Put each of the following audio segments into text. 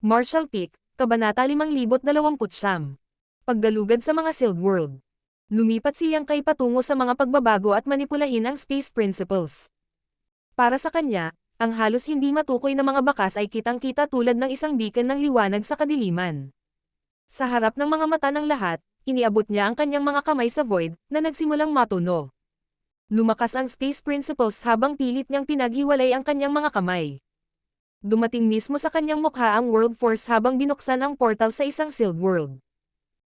Marshall Peak, Kabanata 5029. Paggalugad sa mga Sealed World. Lumipat si Yang Kai patungo sa mga pagbabago at manipulahin ang space principles. Para sa kanya, ang halos hindi matukoy na mga bakas ay kitang-kita tulad ng isang beacon ng liwanag sa kadiliman. Sa harap ng mga mata ng lahat, iniabot niya ang kanyang mga kamay sa void na nagsimulang matuno. Lumakas ang space principles habang pilit niyang pinaghiwalay ang kanyang mga kamay. Dumating mismo sa kanyang mukha ang World Force habang binuksan ang portal sa isang sealed world.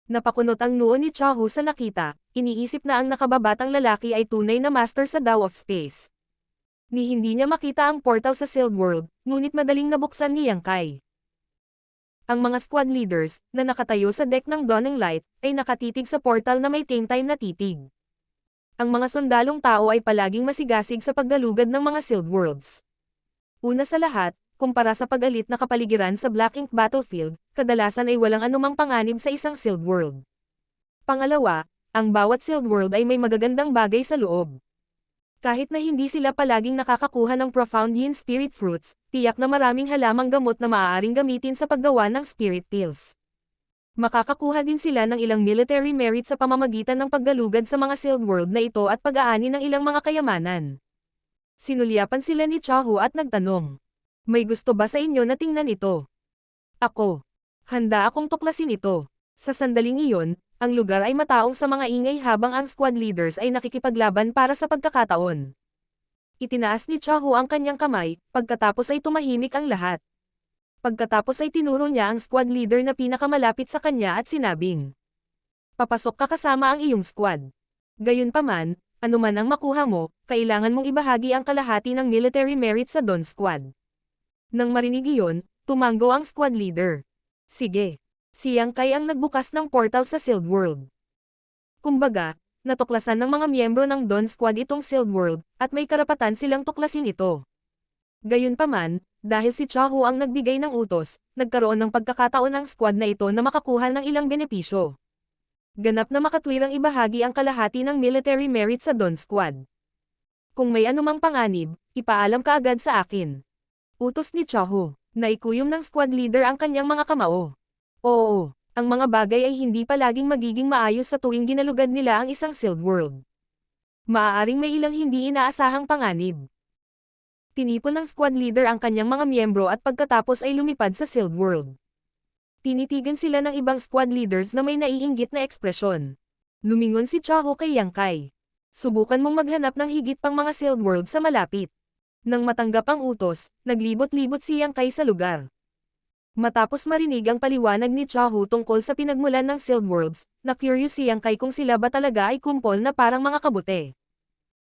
Napakunot ang noo ni Chahu sa nakita, iniisip na ang nakababatang lalaki ay tunay na master sa Dao of Space. Ni hindi niya makita ang portal sa sealed world, ngunit madaling nabuksan ni Yang Kai. Ang mga squad leaders, na nakatayo sa deck ng Dawning Light, ay nakatitig sa portal na may time na titig. Ang mga sundalong tao ay palaging masigasig sa paggalugad ng mga sealed worlds. Una sa lahat, kumpara sa pag-alit na kapaligiran sa Black Ink Battlefield, kadalasan ay walang anumang panganib sa isang sealed world. Pangalawa, ang bawat sealed world ay may magagandang bagay sa loob. Kahit na hindi sila palaging nakakakuha ng profound yin spirit fruits, tiyak na maraming halamang gamot na maaaring gamitin sa paggawa ng spirit pills. Makakakuha din sila ng ilang military merit sa pamamagitan ng paggalugad sa mga sealed world na ito at pag-aani ng ilang mga kayamanan. Sinulyapan sila ni Chahu at nagtanong, "May gusto ba sa inyo na tingnan ito?" "Ako. Handa akong tuklasin ito." Sa sandaling iyon, ang lugar ay mataong sa mga ingay habang ang squad leaders ay nakikipaglaban para sa pagkakataon. Itinaas ni Chahu ang kanyang kamay, pagkatapos ay tumahimik ang lahat. Pagkatapos ay tinuro niya ang squad leader na pinakamalapit sa kanya at sinabing, "Papasok ka kasama ang iyong squad. Gayunpaman, anuman ang makuha mo, kailangan mong ibahagi ang kalahati ng military merit sa Dawn Squad." Nang marinig iyon, tumanggo ang squad leader. "Sige." Si Yang Kai ang nagbukas ng portal sa sealed world. Kumbaga, natuklasan ng mga miyembro ng Dawn Squad itong sealed world, at may karapatan silang tuklasin ito. Gayunpaman, dahil si Chahu ang nagbigay ng utos, nagkaroon ng pagkakataon ng squad na ito na makakuha ng ilang benepisyo. Ganap na makatwirang ibahagi ang kalahati ng military merit sa Dawn Squad. "Kung may anumang panganib, ipaalam ka agad sa akin." Utos ni Chahu. Naikuyom ng squad leader ang kanyang mga kamao. Oo, ang mga bagay ay hindi palaging magiging maayos sa tuwing ginalugad nila ang isang sealed world. Maaaring may ilang hindi inaasahang panganib. Tinipon ng squad leader ang kanyang mga miyembro at pagkatapos ay lumipad sa sealed world. Tinitigan sila ng ibang squad leaders na may naiinggit na ekspresyon. Lumingon si Chahu kay Yang Kai. "Subukan mong maghanap ng higit pang mga sealed world sa malapit." Nang matanggap ang utos, naglibot-libot si Yang Kai sa lugar. Matapos marinig ang paliwanag ni Chahu tungkol sa pinagmulan ng sealed worlds, na-curious si Yang Kai kung sila ba talaga ay kumpol na parang mga kabute.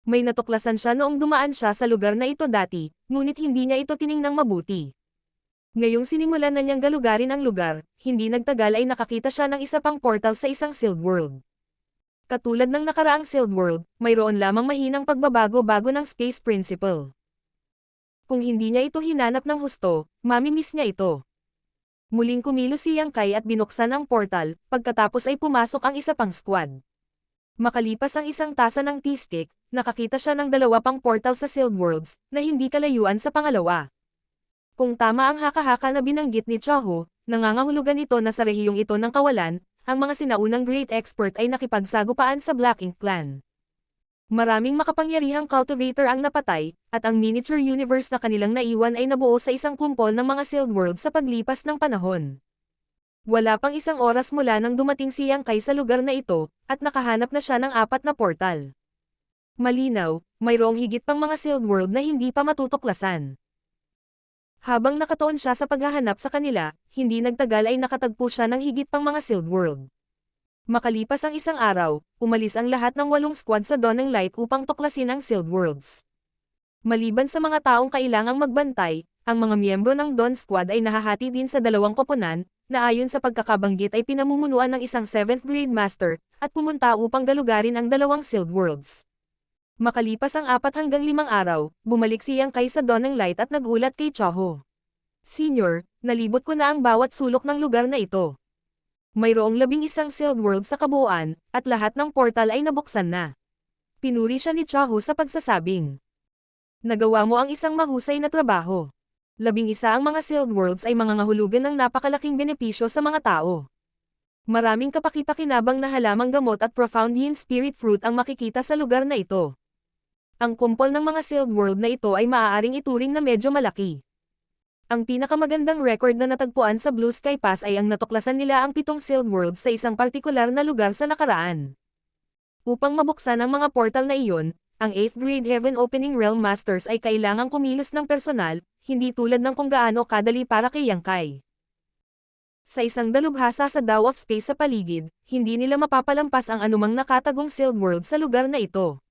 May natuklasan siya noong dumaan siya sa lugar na ito dati, ngunit hindi niya ito tiningnang mabuti. Ngayong sinimulan na niyang galugarin ang lugar, hindi nagtagal ay nakakita siya ng isa pang portal sa isang sealed world. Katulad ng nakaraang sealed world, mayroon lamang mahinang pagbabago bago ng space principle. Kung hindi niya ito hinanap ng husto, mamimiss niya ito. Muling kumilos si Yang Kai at binuksan ang portal, pagkatapos ay pumasok ang isa pang squad. Makalipas ang isang tasa ng tea stick, nakakita siya ng dalawa pang portal sa sealed worlds, na hindi kalayuan sa pangalawa. Kung tama ang haka-haka na binanggit ni Chahu, nangangahulugan ito na sa rehiyong ito ng kawalan, ang mga sinaunang great expert ay nakipagsagupaan sa Black Ink Clan. Maraming makapangyarihang cultivator ang napatay, at ang miniature universe na kanilang naiwan ay nabuo sa isang kumpol ng mga sealed world sa paglipas ng panahon. Wala pang isang oras mula nang dumating si Yang Kai sa lugar na ito, at nakahanap na siya ng 4 na portal. Malinaw, mayroong higit pang mga sealed world na hindi pa matutuklasan. Habang nakatuon siya sa paghahanap sa kanila, hindi nagtagal ay nakatagpo siya ng higit pang mga sealed world. Makalipas ang isang araw, umalis ang lahat ng 8 squad sa Dawning Light upang tuklasin ang sealed worlds. Maliban sa mga taong kailangang magbantay, ang mga miyembro ng Dawn Squad ay nahahati din sa 2 koponan, na ayon sa pagkakabanggit ay pinamumunuan ng isang 7th grade master, at pumunta upang galugarin ang 2 sealed worlds. Makalipas ang 4 hanggang 5 araw, bumalik si Yang Kai sa Dawning Light at nagulat kay Chahu. "Senior, nalibot ko na ang bawat sulok ng lugar na ito. Mayroong 11 sealed world sa kabuuan, at lahat ng portal ay nabuksan na." Pinuri siya ni Chahu sa pagsasabing, "Nagawa mo ang isang mahusay na trabaho. 11 ang mga sealed worlds ay mga ngahulugan ng napakalaking benepisyo sa mga tao. Maraming kapaki-pakinabang na halamang gamot at profound yin spirit fruit ang makikita sa lugar na ito. Ang kumpol ng mga sealed world na ito ay maaaring ituring na medyo malaki. Ang pinakamagandang record na natagpuan sa Blue Sky Pass ay ang natuklasan nila ang 7 sealed worlds sa isang partikular na lugar sa nakaraan. Upang mabuksan ang mga portal na iyon, ang 8th grade Heaven Opening Realm Masters ay kailangang kumilos ng personal, hindi tulad ng kung gaano kadali para kay Yang Kai. Sa isang dalubhasa sa Dao of Space sa paligid, hindi nila mapapalampas ang anumang nakatagong sealed world sa lugar na ito.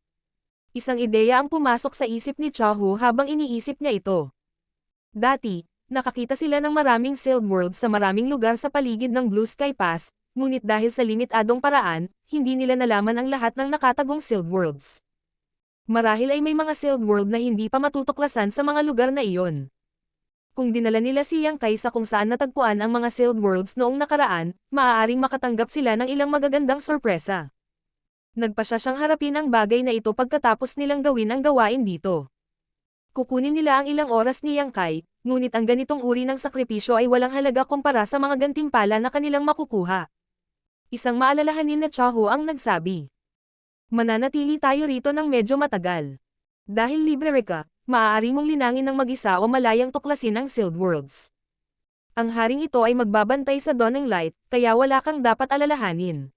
Isang ideya ang pumasok sa isip ni Chahu habang iniisip niya ito. Dati, nakakita sila ng maraming sealed worlds sa maraming lugar sa paligid ng Blue Sky Pass, ngunit dahil sa limitadong paraan, hindi nila nalaman ang lahat ng nakatagong sealed worlds. Marahil ay may mga sealed world na hindi pa matutuklasan sa mga lugar na iyon. Kung dinala nila si Yang Kai sa kung saan natagpuan ang mga sealed worlds noong nakaraan, maaaring makatanggap sila ng ilang magagandang sorpresa. Nagpasya siyang harapin ang bagay na ito pagkatapos nilang gawin ang gawain dito. Kukunin nila ang ilang oras ni Yang Kai, ngunit ang ganitong uri ng sakripisyo ay walang halaga kumpara sa mga gantimpala na kanilang makukuha. Isang maalalahanin na Chahu ang nagsabi. Mananatili tayo rito ng medyo matagal. Dahil libre ka, maaari mong linangin ng mag-isa o malayang tuklasin ang sealed worlds. Ang haring ito ay magbabantay sa dawning light, kaya wala kang dapat alalahanin.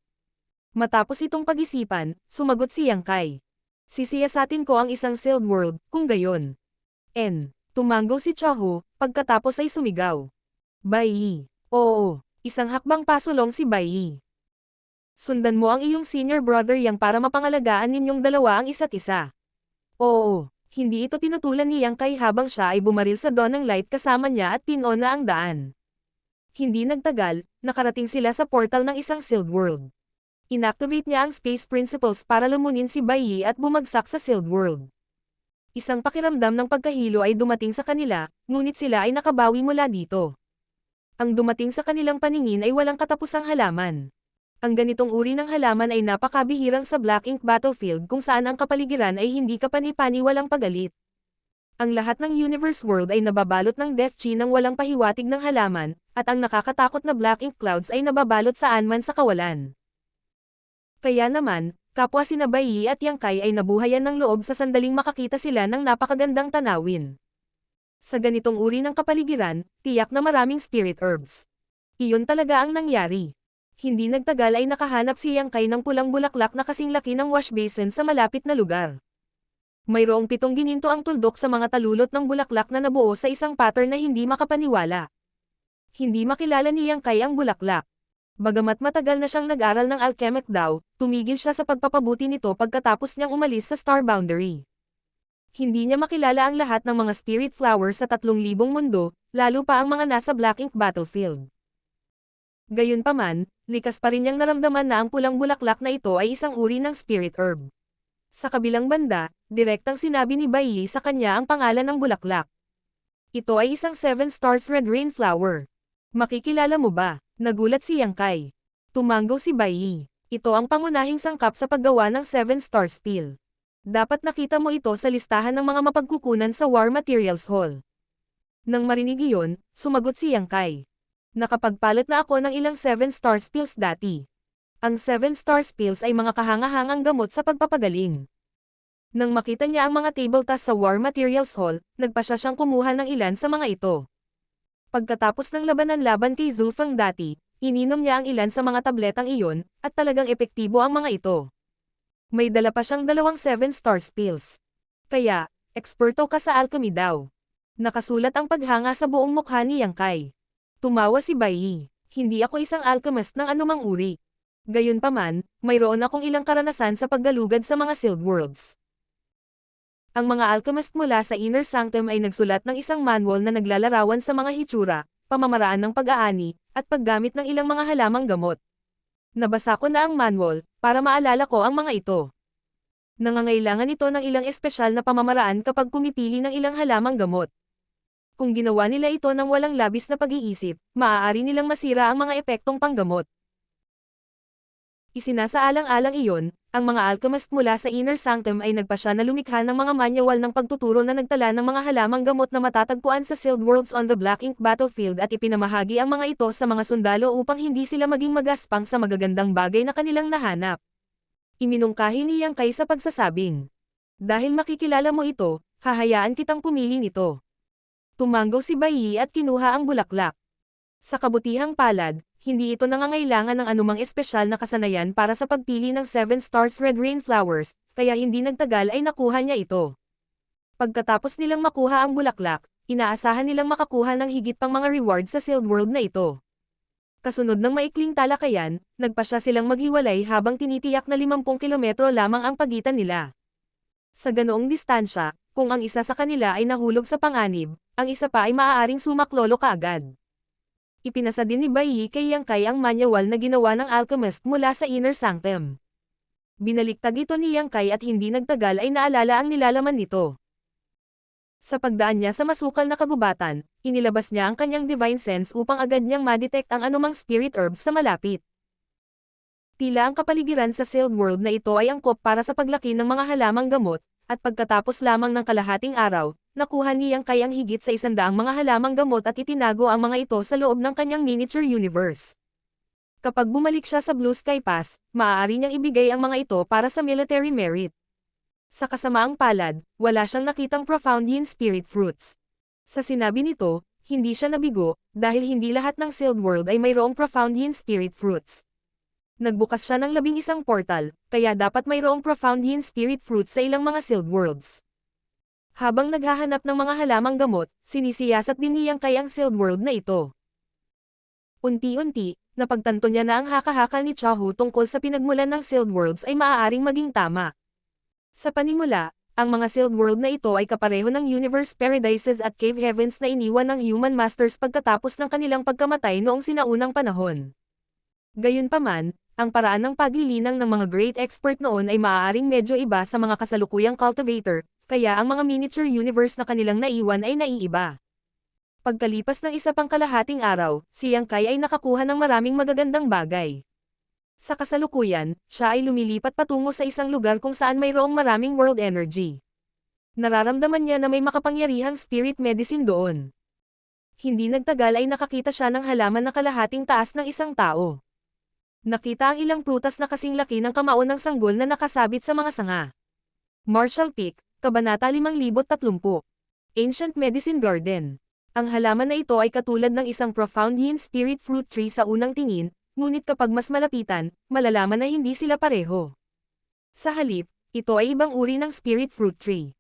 Matapos itong pag-isipan, sumagot si Yang Kai. Sisiyasatin ko ang isang sealed world, kung gayon. Tumanggo si Chahu, pagkatapos ay sumigaw. Bai Yi. Oo, isang hakbang pasulong si Bai Yi. Sundan mo ang iyong senior brother Yang para mapangalagaan ninyong dalawa ang isa't isa. Oo, hindi ito tinutulan ni Yang Kai habang siya ay bumaril sa dawning light kasama niya at pinona ang daan. Hindi nagtagal, nakarating sila sa portal ng isang sealed world. Inactivate niya ang space principles para lumunin si Bai Yi at bumagsak sa sealed world. Isang pakiramdam ng pagkahilo ay dumating sa kanila, ngunit sila ay nakabawi mula dito. Ang dumating sa kanilang paningin ay walang katapusang halaman. Ang ganitong uri ng halaman ay napakabihirang sa Black Ink Battlefield kung saan ang kapaligiran ay hindi kapani-pani walang pagalit. Ang lahat ng Universe World ay nababalot ng Death Chi ng walang pahiwatig ng halaman, at ang nakakatakot na Black Ink Clouds ay nababalot saan man sa kawalan. Kaya naman, kapwa sina Bai Yi at Yang Kai ay nabuhayan ng loob sa sandaling makakita sila ng napakagandang tanawin. Sa ganitong uri ng kapaligiran, tiyak na maraming spirit herbs. Iyon talaga ang nangyari. Hindi nagtagal ay nakahanap si Yang Kai ng pulang bulaklak na kasing laki ng wash basin sa malapit na lugar. Mayroong 7 gininto ang tuldok sa mga talulot ng bulaklak na nabuo sa isang pattern na hindi makapaniwala. Hindi makilala ni Yang Kai ang bulaklak. Bagamat matagal na siyang nag-aral ng alchemic daw, tumigil siya sa pagpapabuti nito pagkatapos niyang umalis sa Star Boundary. Hindi niya makilala ang lahat ng mga spirit flowers sa 3,000 mundo, lalo pa ang mga nasa Black Ink Battlefield. Gayunpaman, likas pa rin niyang naramdaman na ang pulang bulaklak na ito ay isang uri ng spirit herb. Sa kabilang banda, direktang sinabi ni Bai Yi sa kanya ang pangalan ng bulaklak. Ito ay isang 7 stars red rain flower. Makikilala mo ba? Nagulat si Yang Kai. Tumanggo si Bai Yi. Ito ang pangunahing sangkap sa paggawa ng 7 star spill. Dapat nakita mo ito sa listahan ng mga mapagkukunan sa War Materials Hall. Nang marinig iyon, sumagot si Yang Kai. Nakapagpalot na ako ng ilang 7 star spills dati. Ang 7 star spills ay mga kahangahangang gamot sa pagpapagaling. Nang makita niya ang mga table tasks sa War Materials Hall, nagpasya siyang kumuha ng ilan sa mga ito. Pagkatapos ng labanan laban kay Zulfang dati, ininom niya ang ilan sa mga tabletang iyon, at talagang epektibo ang mga ito. May dala pa siyang 2 7 star spills. Kaya, eksperto ka sa alchemy daw. Nakasulat ang paghanga sa buong mukha ni Yang Kai. Tumawa si Bai Yi. Hindi ako isang alchemist ng anumang uri. Gayunpaman, mayroon akong ilang karanasan sa paggalugad sa mga sealed worlds. Ang mga alchemist mula sa Inner Sanctum ay nagsulat ng isang manual na naglalarawan sa mga hitsura, pamamaraan ng pag-aani, at paggamit ng ilang mga halamang gamot. Nabasa ko na ang manual, para maalala ko ang mga ito. Nangangailangan ito ng ilang espesyal na pamamaraan kapag pumipili ng ilang halamang gamot. Kung ginawa nila ito ng walang labis na pag-iisip, maaari nilang masira ang mga epektong panggamot. Isinasaalang-alang iyon, ang mga alchemist mula sa Inner Sanctum ay nagpasya na lumikha ng mga manual ng pagtuturo na nagtala ng mga halamang gamot na matatagpuan sa Sealed Worlds on the Black Ink Battlefield at ipinamahagi ang mga ito sa mga sundalo upang hindi sila maging magaspang sa magagandang bagay na kanilang nahanap. Iminungkahi ni Yang Kai sa pagsasabing, "Dahil makikilala mo ito, hahayaan kitang pumili nito." Tumanggo si Bai Yi at kinuha ang bulaklak. Sa kabutihang palad, hindi ito nangangailangan ng anumang espesyal na kasanayan para sa pagpili ng 7 Stars Red Rain Flowers, kaya hindi nagtagal ay nakuha niya ito. Pagkatapos nilang makuha ang bulaklak, inaasahan nilang makakuha ng higit pang mga rewards sa Sealed World na ito. Kasunod ng maikling talakayan, nagpasya silang maghiwalay habang tinitiyak na 50 kilometro lamang ang pagitan nila. Sa ganoong distansya, kung ang isa sa kanila ay nahulog sa panganib, ang isa pa ay maaaring sumaklolo kaagad. Ipinasa din ni Bai Yi kay Yang Kai ang manual na ginawa ng alchemist mula sa Inner Sanctum. Binaliktad ito ni Yang Kai at hindi nagtagal ay naalala ang nilalaman nito. Sa pagdaan niya sa masukal na kagubatan, inilabas niya ang kanyang divine sense upang agad niyang ma-detect ang anumang spirit herbs sa malapit. Tila ang kapaligiran sa Sealed World na ito ay angkop para sa paglaki ng mga halamang gamot, at pagkatapos lamang ng kalahating araw, nakuha ni Yang Kai ang higit sa 100 mga halamang gamot at itinago ang mga ito sa loob ng kanyang miniature universe. Kapag bumalik siya sa Blue Sky Pass, maaari niyang ibigay ang mga ito para sa military merit. Sa kasamaang palad, wala siyang nakitang profound yin spirit fruits. Sa sinabi nito, hindi siya nabigo, dahil hindi lahat ng Sealed World ay mayroong profound yin spirit fruits. Nagbukas siya ng 11 portal, kaya dapat mayroong profound yin spirit fruits sa ilang mga Sealed Worlds. Habang naghahanap ng mga halamang gamot, sinisiyasat din ni Yang Kai ang Sealed World na ito. Unti-unti, napagtanto niya na ang haka-haka ni Chahu tungkol sa pinagmulan ng Sealed Worlds ay maaaring maging tama. Sa panimula, ang mga Sealed World na ito ay kapareho ng Universe Paradises at Cave Heavens na iniwan ng Human Masters pagkatapos ng kanilang pagkamatay noong sinaunang panahon. Gayunpaman, ang paraan ng paglilinang ng mga great expert noon ay maaaring medyo iba sa mga kasalukuyang cultivator, kaya ang mga miniature universe na kanilang naiwan ay naiiba. Pagkalipas ng isa pang kalahating araw, si Yang Kai ay nakakuha ng maraming magagandang bagay. Sa kasalukuyan, siya ay lumilipat patungo sa isang lugar kung saan mayroong maraming world energy. Nararamdaman niya na may makapangyarihang spirit medicine doon. Hindi nagtagal ay nakakita siya ng halaman na kalahating taas ng isang tao. Nakita ang ilang prutas na kasing laki ng kamao ng sanggol na nakasabit sa mga sanga. Marshall Peak, Kabanata 5030. Ancient Medicine Garden. Ang halaman na ito ay katulad ng isang profound yin spirit fruit tree sa unang tingin, ngunit kapag mas malapitan, malalaman na hindi sila pareho. Sa halip, ito ay ibang uri ng spirit fruit tree.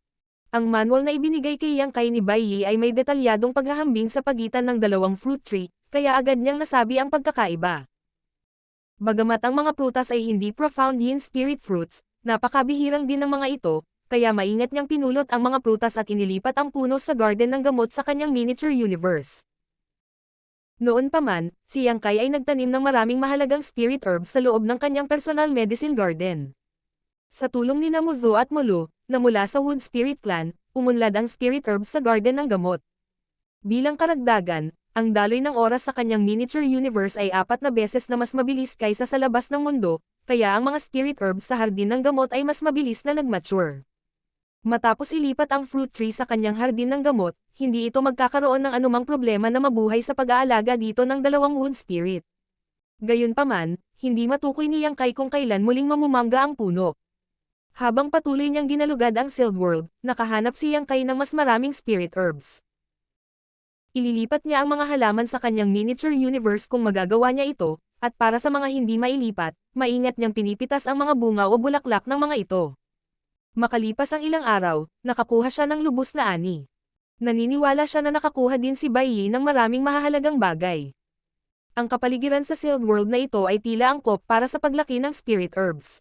Ang manual na ibinigay kay Yang Kai ni Bai Yi ay may detalyadong paghahambing sa pagitan ng dalawang fruit tree, kaya agad niyang nasabi ang pagkakaiba. Bagamat ang mga prutas ay hindi profound yin spirit fruits, napakabihirang din ng mga ito, kaya maingat niyang pinulot ang mga prutas at inilipat ang puno sa garden ng gamot sa kanyang miniature universe. Noon pa man, si Yang Kai ay nagtanim ng maraming mahalagang spirit herbs sa loob ng kanyang personal medicine garden. Sa tulong ni Muzo at Mulu, na mula sa Wood Spirit Clan, umunlad ang spirit herbs sa garden ng gamot. Bilang karagdagan, ang daloy ng oras sa kanyang miniature universe ay 4 na beses na mas mabilis kaysa sa labas ng mundo, kaya ang mga spirit herbs sa hardin ng gamot ay mas mabilis na nagmature. Matapos ilipat ang fruit tree sa kanyang hardin ng gamot, hindi ito magkakaroon ng anumang problema na mabuhay sa pag-aalaga dito ng dalawang wood spirit. Gayunpaman, hindi matukoy ni Yang Kai kung kailan muling mamumangga ang puno. Habang patuloy niyang ginalugad ang Sealed World, nakahanap si Yang Kai ng mas maraming spirit herbs. Ililipat niya ang mga halaman sa kanyang miniature universe kung magagawa niya ito, at para sa mga hindi mailipat, maingat niyang pinipitas ang mga bunga o bulaklak ng mga ito. Makalipas ang ilang araw, nakakuha siya ng lubos na ani. Naniniwala siya na nakakuha din si Bai Yi ng maraming mahahalagang bagay. Ang kapaligiran sa Sealed World na ito ay tila angkop para sa paglaki ng spirit herbs.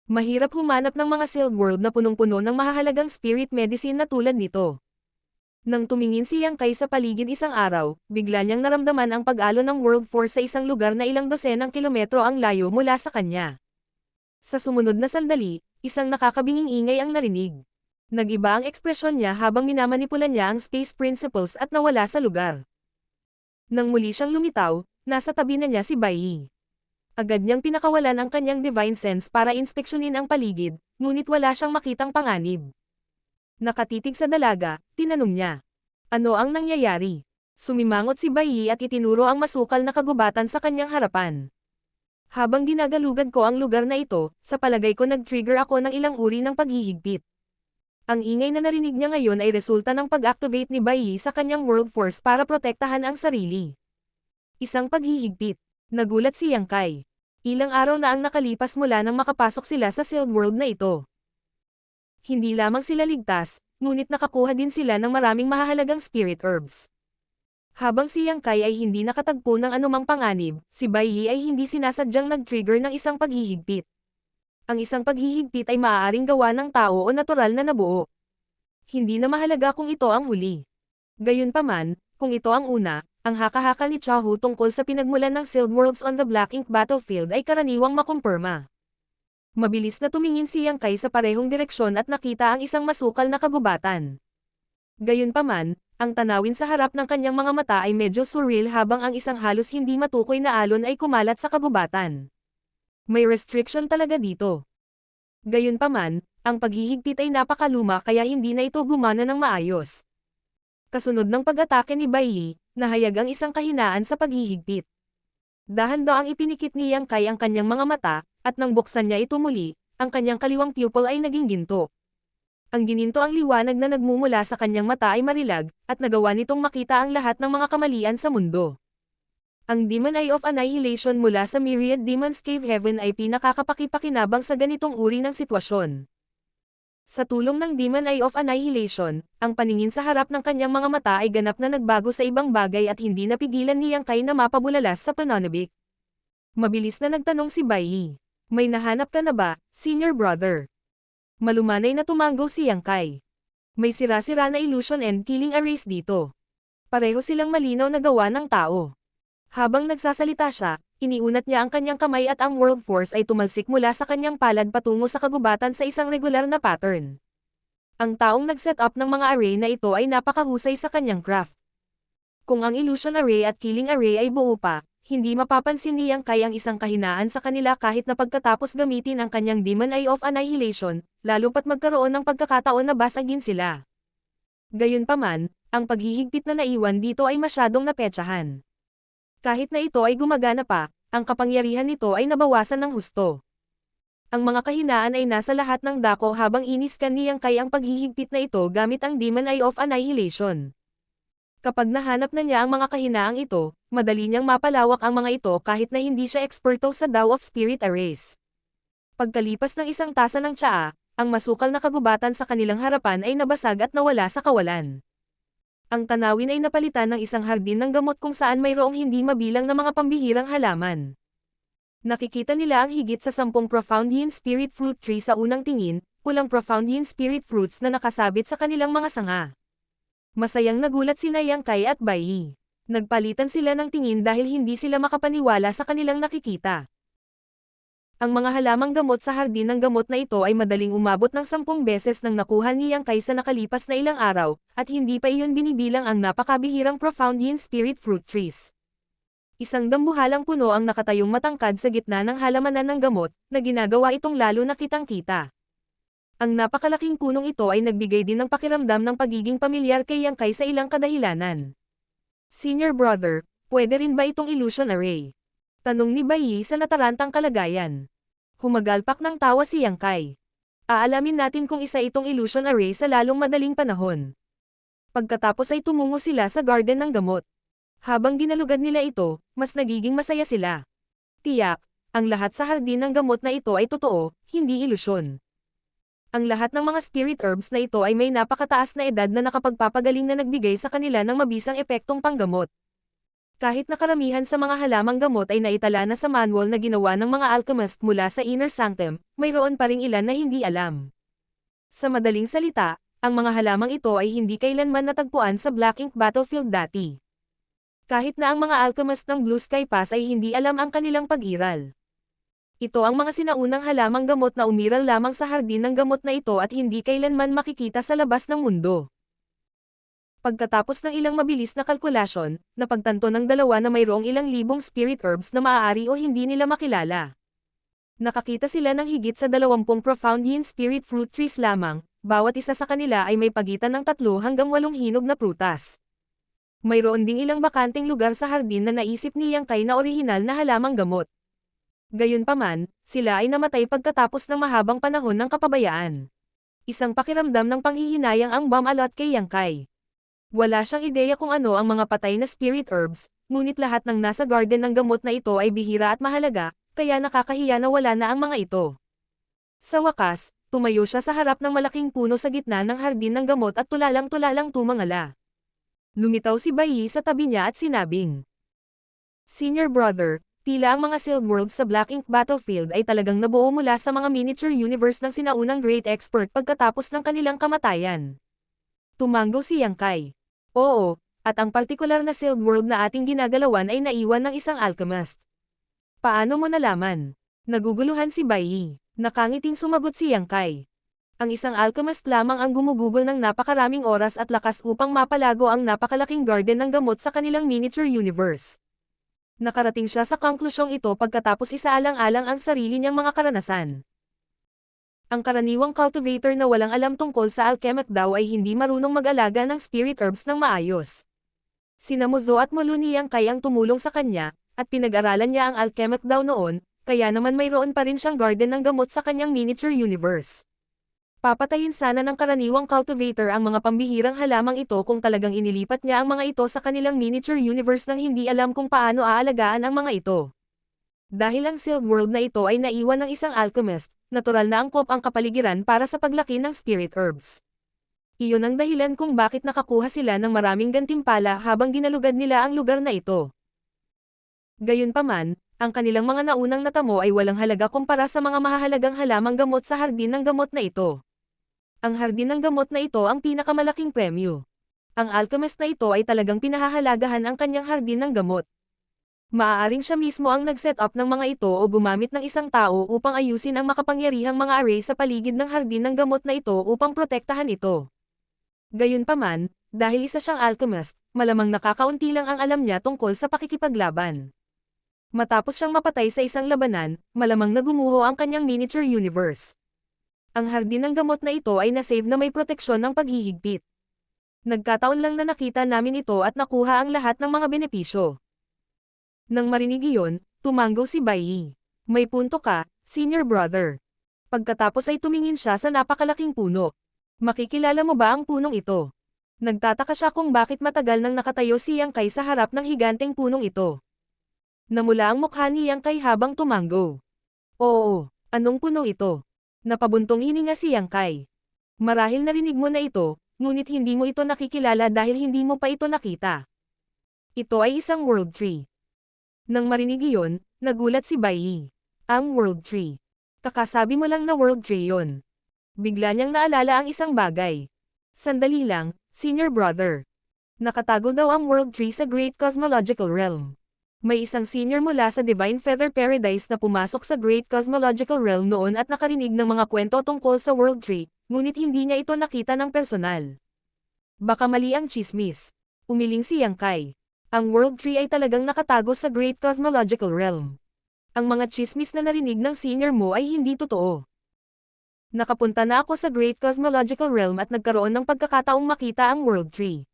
Mahirap humanap ng mga Sealed World na punong-puno ng mahahalagang spirit medicine na tulad nito. Nang tumingin si Yang Kai sa paligid isang araw, bigla niyang naramdaman ang pag-alo ng World Force sa isang lugar na ilang dosenang kilometro ang layo mula sa kanya. Sa sumunod na sandali, isang nakakabinging ingay ang narinig. Nag-iba ang ekspresyon niya habang minamanipula niya ang space principles at nawala sa lugar. Nang muli siyang lumitaw, nasa tabi na niya si Bai Yi. Agad niyang pinakawalan ang kanyang divine sense para inspeksyonin ang paligid, ngunit wala siyang makitang panganib. Nakatitig sa dalaga, tinanong niya. Ano ang nangyayari? Sumimangot si Bai Yi at itinuro ang masukal na kagubatan sa kanyang harapan. Habang ginagalugad ko ang lugar na ito, sa palagay ko nag-trigger ako ng ilang uri ng paghihigpit. Ang ingay na narinig niya ngayon ay resulta ng pag-activate ni Bai Yi sa kanyang world force para protektahan ang sarili. Isang paghihigpit. Nagulat si Yang Kai. Ilang araw na ang nakalipas mula nang makapasok sila sa sealed world na ito. Hindi lamang sila ligtas, ngunit nakakuha din sila ng maraming mahahalagang spirit herbs. Habang si Yang Kai ay hindi nakatagpo ng anumang panganib, si Bai Yi ay hindi sinasadyang nag-trigger ng isang paghihigpit. Ang isang paghihigpit ay maaaring gawa ng tao o natural na nabuo. Hindi na mahalaga kung ito ang huli. Gayunpaman, kung ito ang una, ang haka-haka ni Chahu tungkol sa pinagmulan ng sealed worlds on the Black Ink battlefield ay karaniwang makumpirma. Mabilis na tumingin si Yang Kai sa parehong direksyon at nakita ang isang masukal na kagubatan. Gayunpaman, ang tanawin sa harap ng kanyang mga mata ay medyo surreal habang ang isang halos hindi matukoy na alon ay kumalat sa kagubatan. May restriction talaga dito. Gayunpaman, ang paghihigpit ay napakaluma kaya hindi na ito gumana ng maayos. Kasunod ng pag-atake ni Bai Yi, nahayag ang isang kahinaan sa paghihigpit. Dahan-daang ipinikit ni Yang Kai ang kanyang mga mata, at nang buksan niya ito muli, ang kanyang kaliwang pupil ay naging ginto. Ang gininto ang liwanag na nagmumula sa kanyang mata ay marilag, at nagawa nitong makita ang lahat ng mga kamalian sa mundo. Ang Demon Eye of Annihilation mula sa Myriad Demons Cave Heaven ay pinakakapakipakinabang sa ganitong uri ng sitwasyon. Sa tulong ng Demon Eye of Annihilation, ang paningin sa harap ng kanyang mga mata ay ganap na nagbago sa ibang bagay at hindi napigilan ni Yang Kai na mapabulalas sa pananabik. Mabilis na nagtanong si Bai Yi. May nahanap ka na ba, senior brother? Malumanay na tumanggo si Yang Kai. May sira-sira na illusion and killing arrays dito. Pareho silang malinaw na gawa ng tao. Habang nagsasalita siya, iniunat niya ang kanyang kamay at ang world force ay tumalsik mula sa kanyang palad patungo sa kagubatan sa isang regular na pattern. Ang taong nag-set up ng mga array na ito ay napakahusay sa kanyang craft. Kung ang illusion array at killing array ay buo pa, hindi mapapansin ni Yang Kai ang isang kahinaan sa kanila kahit na pagkatapos gamitin ang kanyang Demon Eye of Annihilation, lalo pat magkaroon ng pagkakataon na basagin sila. Gayunpaman, ang paghihigpit na naiwan dito ay masyadong napetsahan. Kahit na ito ay gumagana pa, ang kapangyarihan nito ay nabawasan ng husto. Ang mga kahinaan ay nasa lahat ng dako habang iniskan ni Yang Kai ang paghihigpit na ito gamit ang Demon Eye of Annihilation. Kapag nahanap na niya ang mga kahinaang ito, madali niyang mapalawak ang mga ito kahit na hindi siya eksperto sa Tao of Spirit Arrays. Pagkalipas ng isang tasa ng tsaa, ang masukal na kagubatan sa kanilang harapan ay nabasag at nawala sa kawalan. Ang tanawin ay napalitan ng isang hardin ng gamot kung saan mayroong hindi mabilang na mga pambihirang halaman. Nakikita nila ang higit sa 10 Profoundian Spirit Fruit Tree sa unang tingin, pulang Profoundian Spirit Fruits na nakasabit sa kanilang mga sanga. Masayang nagulat sina Yang Kai at Bai Yi. Nagpalitan sila ng tingin dahil hindi sila makapaniwala sa kanilang nakikita. Ang mga halamang gamot sa hardin ng gamot na ito ay madaling umabot ng 10 beses nang nakuha ni Yang Kai sa nakalipas na ilang araw, at hindi pa iyon binibilang ang napakabihirang Profoundian Spirit Fruit Trees. Isang dambuhalang puno ang nakatayong matangkad sa gitna ng halamanan ng gamot, na ginagawa itong lalo na kitang-kita. Ang napakalaking punong ito ay nagbigay din ng pakiramdam ng pagiging pamilyar kay Yang Kai sa ilang kadahilanan. Senior brother, pwede rin ba itong illusion array? Tanong ni Bai Yi sa natarantang kalagayan. Humagalpak ng tawa si Yang Kai. Aalamin natin kung isa itong illusion array sa lalong madaling panahon. Pagkatapos ay tumungo sila sa garden ng gamot. Habang ginalugad nila ito, mas nagiging masaya sila. Tiyak, ang lahat sa hardin ng gamot na ito ay totoo, hindi ilusyon. Ang lahat ng mga spirit herbs na ito ay may napakataas na edad na nakapagpapagaling na nagbigay sa kanila ng mabisang epektong panggamot. Kahit na karamihan sa mga halamang gamot ay naitala na sa manual na ginawa ng mga alchemist mula sa Inner Sanctum, mayroon pa ring ilan na hindi alam. Sa madaling salita, ang mga halamang ito ay hindi kailanman natagpuan sa Black Ink battlefield dati. Kahit na ang mga alchemist ng Blue Sky Pass ay hindi alam ang kanilang pag-iral. Ito ang mga sinaunang halamang gamot na umiral lamang sa hardin ng gamot na ito at hindi kailanman makikita sa labas ng mundo. Pagkatapos ng ilang mabilis na kalkulasyon, napagtanto ng dalawa na mayroong ilang libong spirit herbs na maaari o hindi nila makilala. Nakakita sila ng higit sa 20 profound yin spirit fruit trees lamang, bawat isa sa kanila ay may pagitan ng 3 hanggang 8 hinog na prutas. Mayroon ding ilang bakanteng lugar sa hardin na naisip ni Yang Kai na orihinal na halamang gamot. Gayunpaman, sila ay namatay pagkatapos ng mahabang panahon ng kapabayaan. Isang pakiramdam ng panghihinayang ang bumalot kay Yang Kai. Wala siyang ideya kung ano ang mga patay na spirit herbs, ngunit lahat ng nasa garden ng gamot na ito ay bihira at mahalaga, kaya nakakahiya na wala na ang mga ito. Sa wakas, tumayo siya sa harap ng malaking puno sa gitna ng hardin ng gamot at tulalang-tulalang tumangala. Lumitaw si Bai Yi sa tabi niya at sinabing, "Senior brother, tila ang mga sealed worlds sa Black Ink Battlefield ay talagang nabuo mula sa mga miniature universe ng sinaunang great expert pagkatapos ng kanilang kamatayan." Tumanggo si Yang Kai. "Oo, at ang partikular na sealed world na ating ginagalawan ay naiwan ng isang alchemist." "Paano mo nalaman?" Naguguluhan si Bai Yi. Nakangiting sumagot si Yang Kai. "Ang isang alchemist lamang ang gumugugol ng napakaraming oras at lakas upang mapalago ang napakalaking garden ng gamot sa kanilang miniature universe." Nakarating siya sa konklusyong ito pagkatapos isaalang-alang ang sarili niyang mga karanasan. Ang karaniwang cultivator na walang alam tungkol sa alchemic daw ay hindi marunong mag-alaga ng spirit herbs ng maayos. Sina Muzo at Molu ni Yang Kai ang tumulong sa kanya, at pinag-aralan niya ang alchemic daw noon, kaya naman mayroon pa rin siyang garden ng gamot sa kanyang miniature universe. Papatayin sana ng karaniwang cultivator ang mga pambihirang halamang ito kung talagang inilipat niya ang mga ito sa kanilang miniature universe nang hindi alam kung paano aalagaan ang mga ito. Dahil ang sealed world na ito ay naiwan ng isang alchemist, natural na angkop ang kapaligiran para sa paglaki ng spirit herbs. Iyon ang dahilan kung bakit nakakuha sila ng maraming gantimpala habang ginalugad nila ang lugar na ito. Gayunpaman, ang kanilang mga naunang natamo ay walang halaga kumpara sa mga mahahalagang halamang gamot sa hardin ng gamot na ito. Ang hardin ng gamot na ito ang pinakamalaking premyo. Ang alchemist na ito ay talagang pinahahalagahan ang kanyang hardin ng gamot. Maaaring siya mismo ang nag-set up ng mga ito o gumamit ng isang tao upang ayusin ang makapangyarihang mga array sa paligid ng hardin ng gamot na ito upang protektahan ito. Gayunpaman, dahil isa siyang alchemist, malamang nakakaunti lang ang alam niya tungkol sa pakikipaglaban. Matapos siyang mapatay sa isang labanan, malamang nagumuho ang kanyang miniature universe. Ang hardin ng gamot na ito ay nasave na may proteksyon ng paghihigpit. Nagkataon lang na nakita namin ito at nakuha ang lahat ng mga benepisyo. Nang marinig iyon, tumanggo si Bai Yi. "May punto ka, senior brother." Pagkatapos ay tumingin siya sa napakalaking puno. "Makikilala mo ba ang punong ito?" Nagtataka siya kung bakit matagal nang nakatayo si Yang Kai sa harap ng higanteng punong ito. Namula ang mukha ni Yang Kai habang tumanggo. "Oo, anong puno ito?" Napabuntong hininga si Yang Kai. "Marahil narinig mo na ito, ngunit hindi mo ito nakikilala dahil hindi mo pa ito nakita. Ito ay isang world tree." Nang marinig iyon, nagulat si Bai Yi. "Ang world tree. Kakasabi mo lang na world tree yon." Bigla niyang naalala ang isang bagay. "Sandali lang, senior brother. Nakatago daw ang world tree sa Great Cosmological Realm. May isang senior mula sa Divine Feather Paradise na pumasok sa Great Cosmological Realm noon at nakarinig ng mga kwento tungkol sa world tree, ngunit hindi niya ito nakita ng personal. Baka mali ang chismis." Umiling si Yang Kai. "Ang world tree ay talagang nakatago sa Great Cosmological Realm. Ang mga chismis na narinig ng senior mo ay hindi totoo. Nakapunta na ako sa Great Cosmological Realm at nagkaroon ng pagkakataong makita ang world tree.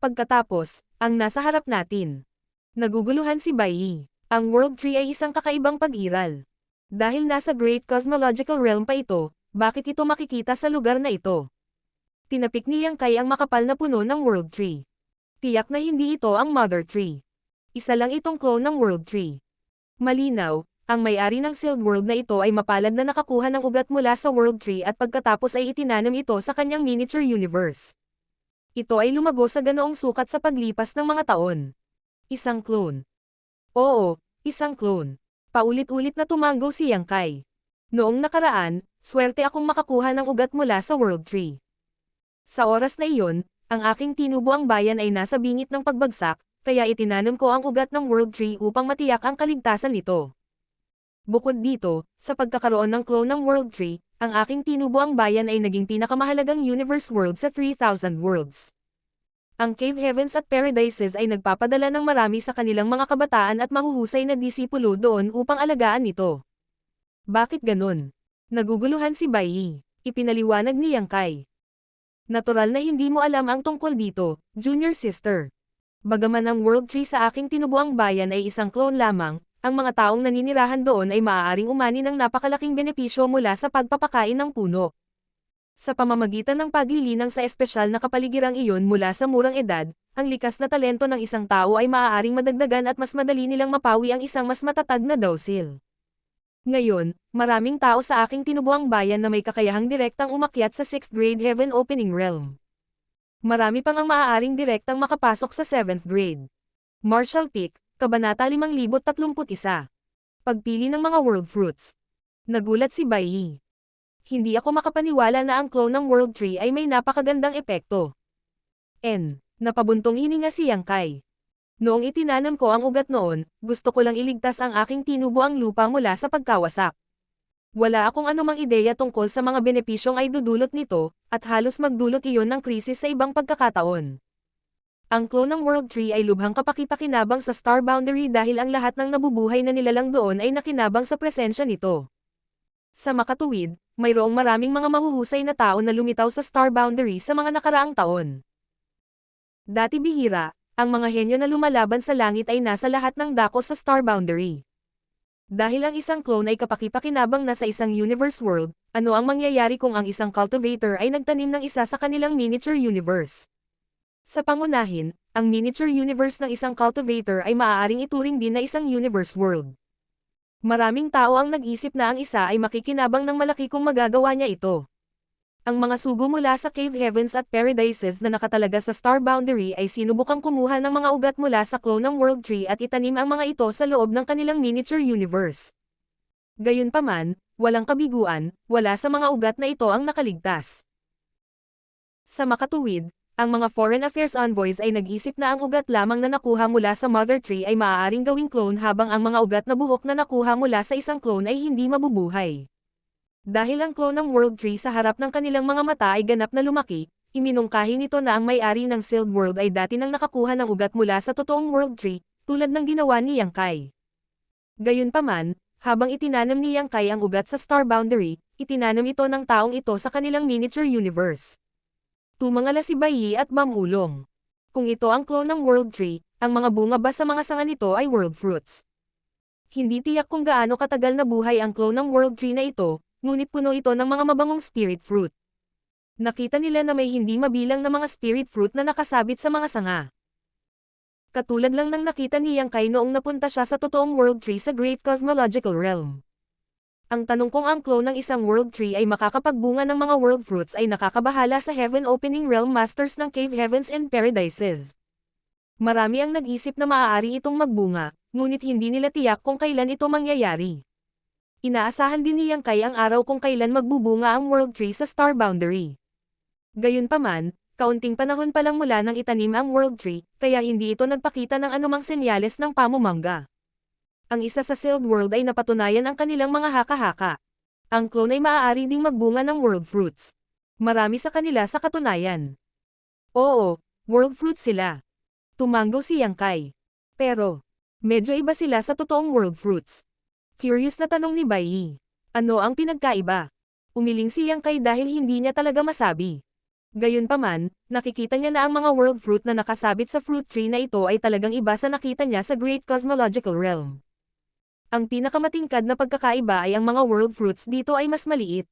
Pagkatapos, ang nasa harap natin." Naguguluhan si Bai Yi. Ang world tree ay isang kakaibang pag-iral. Dahil nasa Great Cosmological Realm pa ito, bakit ito makikita sa lugar na ito? Tinapik ni Yang Kai ang makapal na puno ng world tree. Tiyak na hindi ito ang mother tree. Isa lang itong clone ng world tree. Malinaw, ang may-ari ng sealed world na ito ay mapalad na nakakuha ng ugat mula sa world tree at pagkatapos ay itinanam ito sa kanyang miniature universe. Ito ay lumago sa ganoong sukat sa paglipas ng mga taon. Isang clone. Oo, isang clone. Paulit-ulit na tumanggo si Yang Kai. Noong nakaraan, swerte akong makakuha ng ugat mula sa world tree. Sa oras na iyon, ang aking tinubuang bayan ay nasa bingit ng pagbagsak, kaya itinanam ko ang ugat ng world tree upang matiyak ang kaligtasan nito. Bukod dito, sa pagkakaroon ng clone ng world tree, ang aking tinubuang bayan ay naging pinakamahalagang universe world sa 3,000 worlds. Ang Cave Heavens at Paradises ay nagpapadala ng marami sa kanilang mga kabataan at mahuhusay na disipulo doon upang alagaan ito. Bakit ganon? Naguguluhan si Bai Yi. Ipinaliwanag ni Yang Kai. Natural na hindi mo alam ang tungkol dito, junior sister. Bagaman ang World Tree sa aking tinubuang bayan ay isang clone lamang, ang mga taong naninirahan doon ay maaaring umani ng napakalaking benepisyo mula sa pagpapakain ng puno. Sa pamamagitan ng paglilinang sa espesyal na kapaligirang iyon mula sa murang edad, ang likas na talento ng isang tao ay maaaring madagdagan at mas madali nilang mapawi ang isang mas matatag na dawsil. Ngayon, maraming tao sa aking tinubuang bayan na may kakayahang direktang umakyat sa 6th grade Heaven Opening Realm. Marami pang ang maaaring direktang makapasok sa 7th grade. Marshall Peak, Kabanata 5031. Pagpili ng mga World Fruits. Nagulat si Bai Yi. Hindi ako makapaniwala na ang clone ng World Tree ay may napakagandang epekto. Napabuntong hininga si Yang Kai. Noong itinanam ko ang ugat noon, gusto ko lang iligtas ang aking tinubuang lupa mula sa pagkawasak. Wala akong anumang ideya tungkol sa mga benepisyong ay dudulot nito, at halos magdulot iyon ng krisis sa ibang pagkakataon. Ang clone ng World Tree ay lubhang kapakipakinabang sa Star Boundary dahil ang lahat ng nabubuhay na nilalang doon ay nakinabang sa presensya nito. Sa makatuwid, mayroong maraming mga mahuhusay na tao na lumitaw sa Star Boundary sa mga nakaraang taon. Dati bihira, ang mga henyo na lumalaban sa langit ay nasa lahat ng dako sa Star Boundary. Dahil ang isang clone ay kapakipakinabang na sa isang universe world, ano ang mangyayari kung ang isang cultivator ay nagtanim ng isa sa kanilang miniature universe? Sa pangunahin, ang miniature universe ng isang cultivator ay maaaring ituring din na isang universe world. Maraming tao ang nag-isip na ang isa ay makikinabang ng malaki kung magagawa niya ito. Ang mga sugo mula sa Cave Heavens at Paradises na nakatalaga sa Star Boundary ay sinubukang kumuha ng mga ugat mula sa clone ng World Tree at itanim ang mga ito sa loob ng kanilang miniature universe. Gayunpaman, walang kabiguan, wala sa mga ugat na ito ang nakaligtas. Sa makatuwid, ang mga foreign affairs envoys ay nag-isip na ang ugat lamang na nakuha mula sa Mother Tree ay maaaring gawing clone habang ang mga ugat na buhok na nakuha mula sa isang clone ay hindi mabubuhay. Dahil ang clone ng World Tree sa harap ng kanilang mga mata ay ganap na lumaki, iminungkahi nito na ang may-ari ng Sealed World ay dati nang nakakuha ng ugat mula sa totoong World Tree, tulad ng ginawa ni Yang Kai. Gayunpaman, habang itinanam ni Yang Kai ang ugat sa Star Boundary, itinanam ito ng taong ito sa kanilang miniature universe. Tumangala si Bai Yi at mamulong. Kung ito ang clone ng World Tree, ang mga bunga ba sa mga sanga nito ay World Fruits? Hindi tiyak kung gaano katagal na buhay ang clone ng World Tree na ito, ngunit puno ito ng mga mabangong spirit fruit. Nakita nila na may hindi mabilang na mga spirit fruit na nakasabit sa mga sanga. Katulad lang ng nakita ni Yang Kai noong napunta siya sa totoong World Tree sa Great Cosmological Realm. Ang tanong kung ang clone ng isang World Tree ay makakapagbunga ng mga World Fruits ay nakakabahala sa Heaven Opening Realm Masters ng Cave Heavens and Paradises. Marami ang nag-isip na maaari itong magbunga, ngunit hindi nila tiyak kung kailan ito mangyayari. Inaasahan din ni Yang Kai ang araw kung kailan magbubunga ang World Tree sa Star Boundary. Gayunpaman, kaunting panahon pa lang mula nang itanim ang World Tree, kaya hindi ito nagpakita ng anumang senyales ng pamumangga. Ang isa sa Sealed World ay napatunayan ang kanilang mga haka-haka. Ang clone ay maaari ding magbunga ng World Fruits. Marami sa kanila sa katunayan. Oo, World Fruits sila. Tumanggo si Yang Kai. Pero, medyo iba sila sa totoong World Fruits. Curious na tanong ni Bai Yi. Ano ang pinagkaiba? Umiling si Yang Kai dahil hindi niya talaga masabi. Gayunpaman, nakikita niya na ang mga World Fruit na nakasabit sa fruit tree na ito ay talagang iba sa nakita niya sa Great Cosmological Realm. Ang pinakamatingkad na pagkakaiba ay ang mga World Fruits dito ay mas maliit.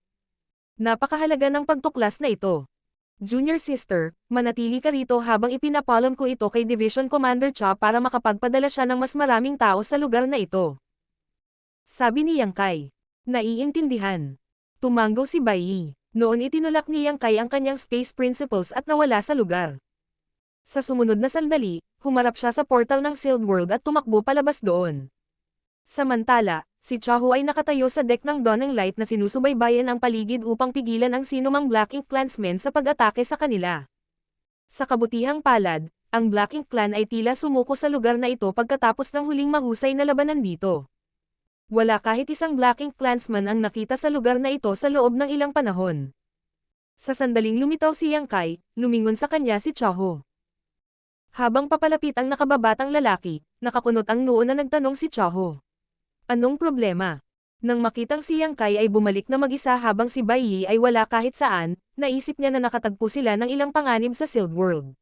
Napakahalaga ng pagtuklas na ito. Junior sister, manatili ka rito habang ipinapaalam ko ito kay Division Commander Cha para makapagpadala siya ng mas maraming tao sa lugar na ito. Sabi ni Yang Kai. Naiintindihan. Tumanggo si Bai Yi. Noon itinulak ni Yang Kai ang kanyang space principles at nawala sa lugar. Sa sumunod na sandali, humarap siya sa portal ng Sealed World at tumakbo palabas doon. Samantala, si Chaho ay nakatayo sa deck ng Dawning Light na sinusubaybayan ang paligid upang pigilan ang sinumang Black Ink Clansmen sa pag-atake sa kanila. Sa kabutihang palad, ang Black Ink Clan ay tila sumuko sa lugar na ito pagkatapos ng huling mahusay na labanan dito. Wala kahit isang Black Ink Clansman ang nakita sa lugar na ito sa loob ng ilang panahon. Sa sandaling lumitaw si Yang Kai, lumingon sa kanya si Chaho. Habang papalapit ang nakababatang lalaki, nakakunot ang noo na nagtanong si Chaho. Anong problema? Nang makitang si Yang Kai ay bumalik na mag-isa habang si Bai Yi ay wala kahit saan, naisip niya na nakatagpo sila ng ilang panganib sa Sealed World.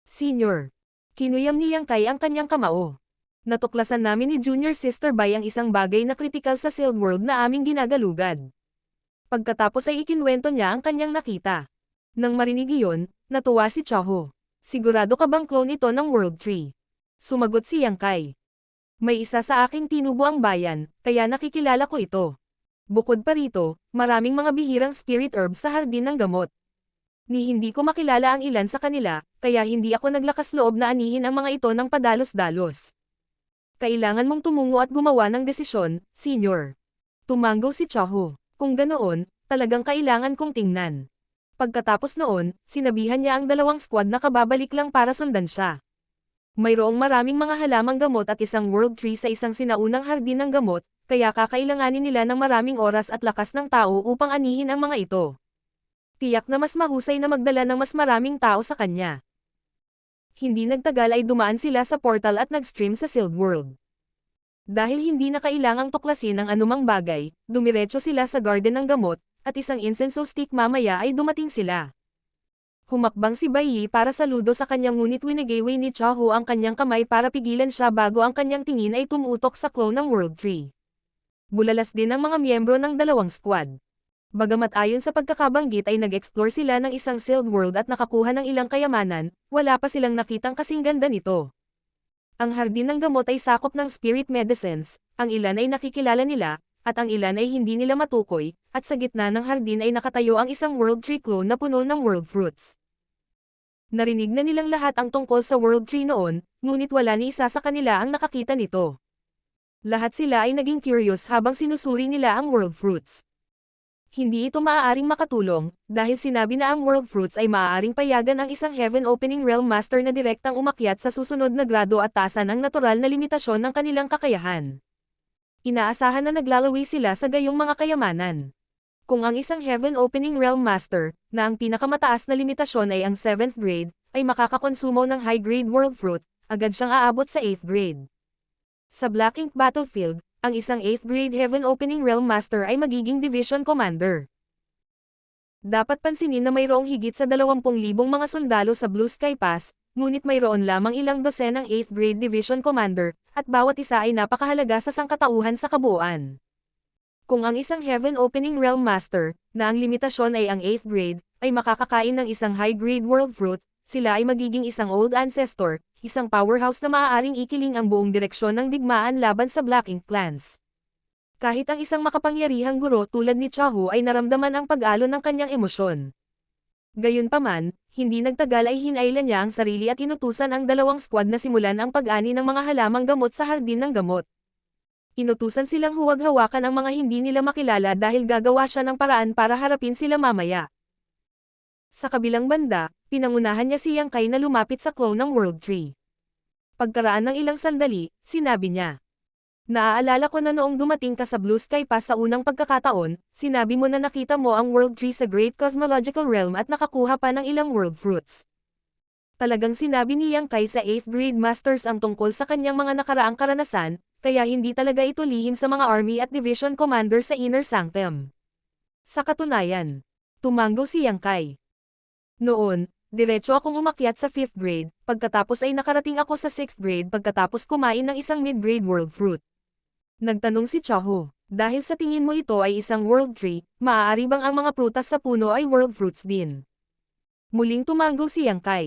Senior. Kinuyam ni Yang Kai ang kanyang kamao. Natuklasan namin ni Junior Sister Bai ang isang bagay na kritikal sa Sealed World na aming ginagalugad. Pagkatapos ay ikinwento niya ang kanyang nakita. Nang marinig iyon, natuwa si Chaho. Sigurado ka bang clone ito ng World Tree? Sumagot si Yang Kai. May isa sa aking tinubo ang bayan, kaya nakikilala ko ito. Bukod pa rito, maraming mga bihirang spirit herbs sa hardin ng gamot. Ni hindi ko makilala ang ilan sa kanila, kaya hindi ako naglakas loob na anihin ang mga ito ng padalos-dalos. Kailangan mong tumungo at gumawa ng desisyon, Senior. Tumanggo si Chaho. Kung ganoon, talagang kailangan kong tingnan. Pagkatapos noon, sinabihan niya ang dalawang squad na kababalik lang para sundan siya. Mayroong maraming mga halamang gamot at isang world tree sa isang sinaunang hardin ng gamot, kaya kakailanganin nila ng maraming oras at lakas ng tao upang anihin ang mga ito. Tiyak na mas mahusay na magdala ng mas maraming tao sa kanya. Hindi nagtagal ay dumaan sila sa portal at nag-stream sa Sealed World. Dahil hindi na kailangang tuklasin ang anumang bagay, dumiretso sila sa garden ng gamot, at isang incense stick mamaya ay dumating sila. Humakbang si Bai Yi para saludo sa kanyang ngunit winagaway ni Chaho ang kanyang kamay para pigilan siya bago ang kanyang tingin ay tumutok sa clone ng World Tree. Bulalas din ang mga miyembro ng dalawang squad. Bagamat ayon sa pagkakabanggit ay nag-explore sila ng isang Sealed World at nakakuha ng ilang kayamanan, wala pa silang nakitang kasing ganda nito. Ang hardin ng gamot ay sakop ng spirit medicines, ang ilan ay nakikilala nila, at ang ilan ay hindi nila matukoy, at sa gitna ng hardin ay nakatayo ang isang World Tree clone na puno ng World Fruits. Narinig na nilang lahat ang tungkol sa World Tree noon, ngunit wala ni isa sa kanila ang nakakita nito. Lahat sila ay naging curious habang sinusuri nila ang World Fruits. Hindi ito maaaring makatulong, dahil sinabi na ang World Fruits ay maaaring payagan ang isang Heaven Opening Realm Master na direktang umakyat sa susunod na grado at tasan ang natural na limitasyon ng kanilang kakayahan. Inaasahan na naglalawi sila sa gayong mga kayamanan. Kung ang isang Heaven Opening Realm Master, na ang pinakamataas na limitasyon ay ang 7th grade, ay makakakonsumo ng high-grade World Fruit, agad siyang aabot sa 8th grade. Sa Black Ink Battlefield, ang isang 8th grade Heaven Opening Realm Master ay magiging Division Commander. Dapat pansinin na mayroong higit sa 20,000 mga sundalo sa Blue Sky Pass, ngunit mayroon lamang ilang dosenang 8th grade Division Commander, at bawat isa ay napakahalaga sa sangkatauhan sa kabuuan. Kung ang isang Heaven Opening Realm Master, na ang limitasyon ay ang 8th grade, ay makakakain ng isang high-grade World Fruit, sila ay magiging isang Old Ancestor, isang powerhouse na maaaring ikiling ang buong direksyon ng digmaan laban sa Black Ink clans. Kahit ang isang makapangyarihang guro tulad ni Chaho ay naramdaman ang pag-alon ng kanyang emosyon. Gayunpaman, hindi nagtagal ay hinailan niya ang sarili at inutusan ang dalawang squad na simulan ang pag-ani ng mga halamang gamot sa hardin ng gamot. Inutusan silang huwag hawakan ang mga hindi nila makilala dahil gagawa siya ng paraan para harapin sila mamaya. Sa kabilang banda, pinangunahan niya si Yang Kai na lumapit sa clone ng World Tree. Pagkaraan ng ilang sandali, sinabi niya. Naaalala ko na noong dumating ka sa Blue Sky Pass sa unang pagkakataon, sinabi mo na nakita mo ang World Tree sa Great Cosmological Realm at nakakuha pa ng ilang World Fruits. Talagang sinabi ni Yang Kai sa 8th grade Masters ang tungkol sa kanyang mga nakaraang karanasan, kaya hindi talaga ito lihim sa mga Army at Division Commander sa Inner Sanctum. Sa katunayan, tumanggo si Yang Kai. Noon, diretso akong umakyat sa 5th grade, pagkatapos ay nakarating ako sa 6th grade pagkatapos kumain ng isang mid-grade World Fruit. Nagtanong si Chaho, dahil sa tingin mo ito ay isang World Tree, maaari bang ang mga prutas sa puno ay World Fruits din? Muling tumanggo si Yang Kai.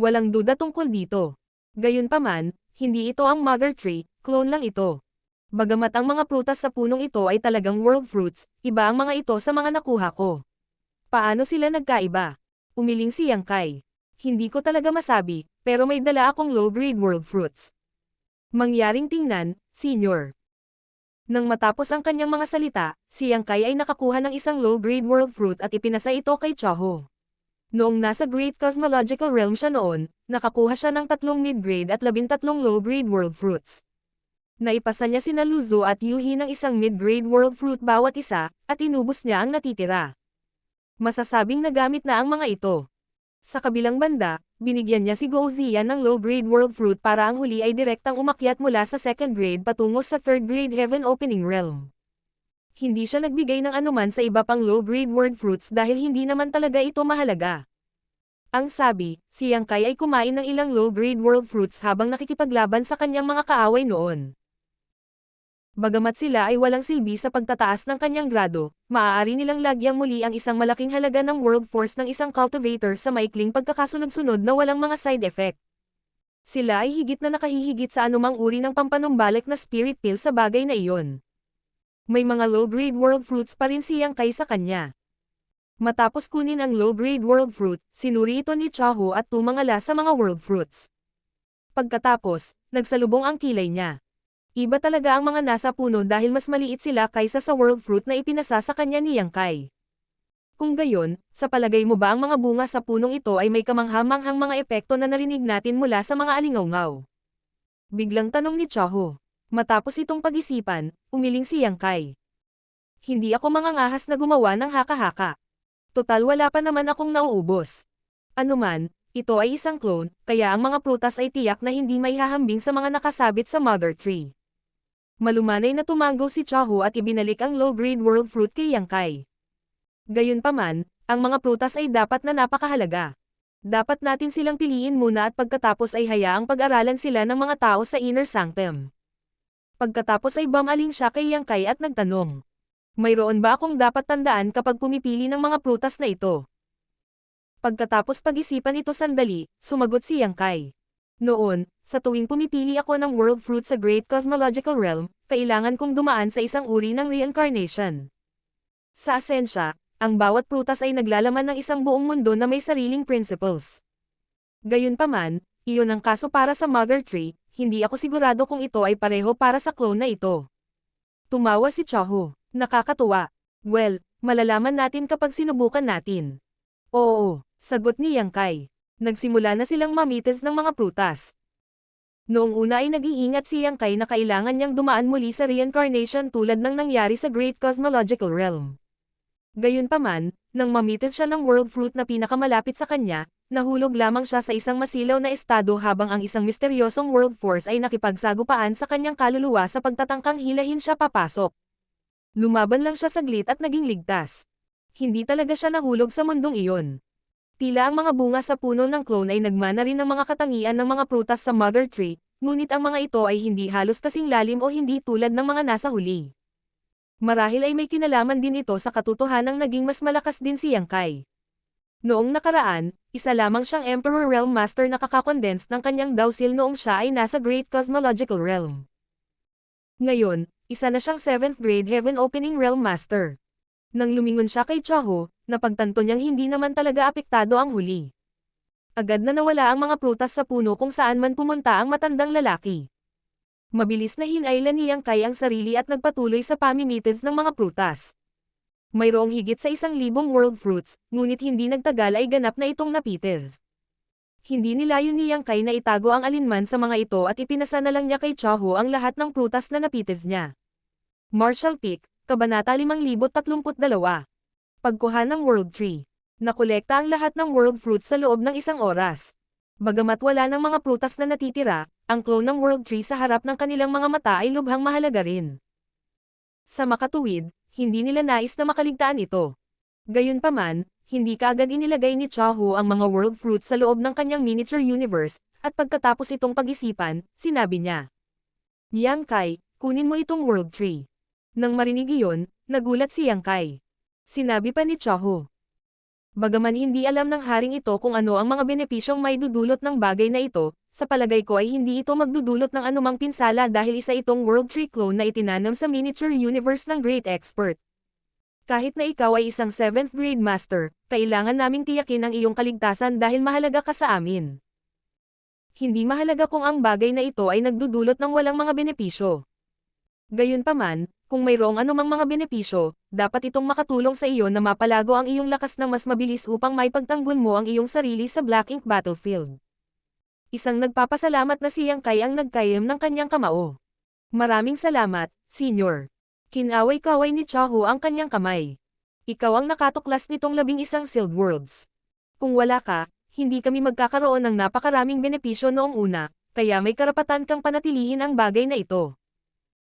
Walang duda tungkol dito. Gayunpaman, hindi ito ang Mother Tree, clone lang ito. Bagamat ang mga prutas sa punong ito ay talagang World Fruits, iba ang mga ito sa mga nakuha ko. Paano sila nagkaiba? Umiling si Yang Kai. Hindi ko talaga masabi, pero may dala akong low-grade World Fruits. Mangyaring tingnan, Senior. Nang matapos ang kanyang mga salita, si Yang Kai ay nakakuha ng isang low-grade World Fruit at ipinasa ito kay Chaho. Noong nasa Great Cosmological Realm siya noon, nakakuha siya ng 3 mid-grade at 13 low-grade World Fruits. Naipasa niya sina Luzu at Yuhi ng isang mid-grade World Fruit bawat isa, at inubos niya ang natitira. Masasabing nagamit na ang mga ito. Sa kabilang banda, binigyan niya si Guo Ziyan ng low-grade world fruit para ang huli ay direktang umakyat mula sa second grade patungo sa third grade heaven opening realm. Hindi siya nagbigay ng anuman sa iba pang low-grade world fruits dahil hindi naman talaga ito mahalaga. Ang sabi, si Yang Kai ay kumain ng ilang low-grade world fruits habang nakikipaglaban sa kanyang mga kaaway noon. Bagamat sila ay walang silbi sa pagtataas ng kanyang grado, maaari nilang lagyang muli ang isang malaking halaga ng world force ng isang cultivator sa maikling pagkakasunod-sunod na walang mga side effect. Sila ay higit na nakahihigit sa anumang uri ng pampanumbalik na spirit pill sa bagay na iyon. May mga low-grade world fruits pa rin si Yang Kai sa kanya. Matapos kunin ang low-grade world fruit, sinuri ito ni Chaho at tumangala sa mga world fruits. Pagkatapos, nagsalubong ang kilay niya. Iba talaga ang mga nasa puno dahil mas maliit sila kaysa sa world fruit na ipinasa sa kanya ni Yang Kai. Kung gayon, sa palagay mo ba ang mga bunga sa punong ito ay may kamangha-manghang mga epekto na narinig natin mula sa mga alingawngaw? Biglang tanong ni Chaho. Matapos itong pag-isipan, umiling si Yang Kai. Hindi ako mangangahas na gumawa ng haka-haka. Total wala pa naman akong nauubos. Anuman, ito ay isang clone, kaya ang mga prutas ay tiyak na hindi maihahambing sa mga nakasabit sa mother tree. Malumanay na tumango si Chaho at ibinalik ang low-grade world fruit kay Yang Kai. Gayunpaman, ang mga prutas ay dapat na napakahalaga. Dapat natin silang piliin muna at pagkatapos ay hayaang pag-aralan sila ng mga tao sa inner sanctum. Pagkatapos ay bumaling siya kay Yang Kai at nagtanong. Mayroon ba akong dapat tandaan kapag pumipili ng mga prutas na ito? Pagkatapos pag-isipan ito sandali, sumagot si Yang Kai. Noon, sa tuwing pumipili ako ng world fruit sa Great Cosmological Realm, kailangan kong dumaan sa isang uri ng reincarnation. Sa asensya, ang bawat prutas ay naglalaman ng isang buong mundo na may sariling principles. Gayunpaman, iyon ang kaso para sa mother tree, hindi ako sigurado kung ito ay pareho para sa clone na ito. Tumawa si Chaho. Nakakatuwa. Well, malalaman natin kapag sinubukan natin. Oo, sagot ni Yang Kai. Nagsimula na silang mamitas ng mga prutas. Noong una ay nag-iingat si Yang Kai na kailangan niyang dumaan muli sa reincarnation tulad ng nangyari sa Great Cosmological Realm. Gayunpaman, nang mamitas siya ng world fruit na pinakamalapit sa kanya, nahulog lamang siya sa isang masilaw na estado habang ang isang misteryosong world force ay nakipagsagupaan sa kanyang kaluluwa sa pagtatangkang hilahin siya papasok. Lumaban lang siya saglit at naging ligtas. Hindi talaga siya nahulog sa mundong iyon. Tila ang mga bunga sa puno ng clone ay nagmana rin ng mga katangian ng mga prutas sa mother tree, ngunit ang mga ito ay hindi halos kasing lalim o hindi tulad ng mga nasa huli. Marahil ay may kinalaman din ito sa katotohanang naging mas malakas din si Yang Kai. Noong nakaraan, isa lamang siyang Emperor Realm Master na kakakondense ng kanyang dawsil noong siya ay nasa Great Cosmological Realm. Ngayon, isa na siyang 7th grade Heaven Opening Realm Master. Nang lumingon siya kay Chaho, napagtanto niyang hindi naman talaga apektado ang huli. Agad na nawala ang mga prutas sa puno kung saan man pumunta ang matandang lalaki. Mabilis na hinailan ni Yang Kai ang sarili at nagpatuloy sa pamimitas ng mga prutas. Mayroong higit sa 1,000 world fruits, ngunit hindi nagtagal ay ganap na itong napitis. Hindi nilayon ni Yang Kai na itago ang alinman sa mga ito at ipinasa na lang niya kay Chaho ang lahat ng prutas na napitis niya. Marshall Peak, Kabanata 5032. Pagkuha ng World Tree. Nakolekta ang lahat ng world fruits sa loob ng 1 oras. Bagamat wala ng mga prutas na natitira, ang clone ng World Tree sa harap ng kanilang mga mata ay lubhang mahalaga rin. Sa makatuwid, hindi nila nais na makaligtaan ito. Gayunpaman, hindi kaagad inilagay ni Chaho ang mga world fruits sa loob ng kanyang miniature universe, at pagkatapos itong pag-isipan, sinabi niya. Yang Kai, kunin mo itong World Tree. Nang marinig iyon, nagulat si Yang Kai. Sinabi pa ni Chaho. Bagaman hindi alam ng haring ito kung ano ang mga benepisyong may dudulot ng bagay na ito, sa palagay ko ay hindi ito magdudulot ng anumang pinsala dahil isa itong World Tree clone na itinanam sa miniature universe ng Great Expert. Kahit na ikaw ay isang 7th grade master, kailangan naming tiyakin ang iyong kaligtasan dahil mahalaga ka sa amin. Hindi mahalaga kung ang bagay na ito ay nagdudulot ng walang mga benepisyo. Gayunpaman, kung mayroong anumang mga benepisyo, dapat itong makatulong sa iyo na mapalago ang iyong lakas ng mas mabilis upang maipagtanggol mo ang iyong sarili sa Black Ink Battlefield. Isang nagpapasalamat na si Yang Kai ang nagkayam ng kanyang kamao. Maraming salamat, Senior. Kinaway-kaway ni Chaho ang kanyang kamay. Ikaw ang nakatuklas nitong 11 sealed worlds. Kung wala ka, hindi kami magkakaroon ng napakaraming benepisyo noong una, kaya may karapatan kang panatilihin ang bagay na ito.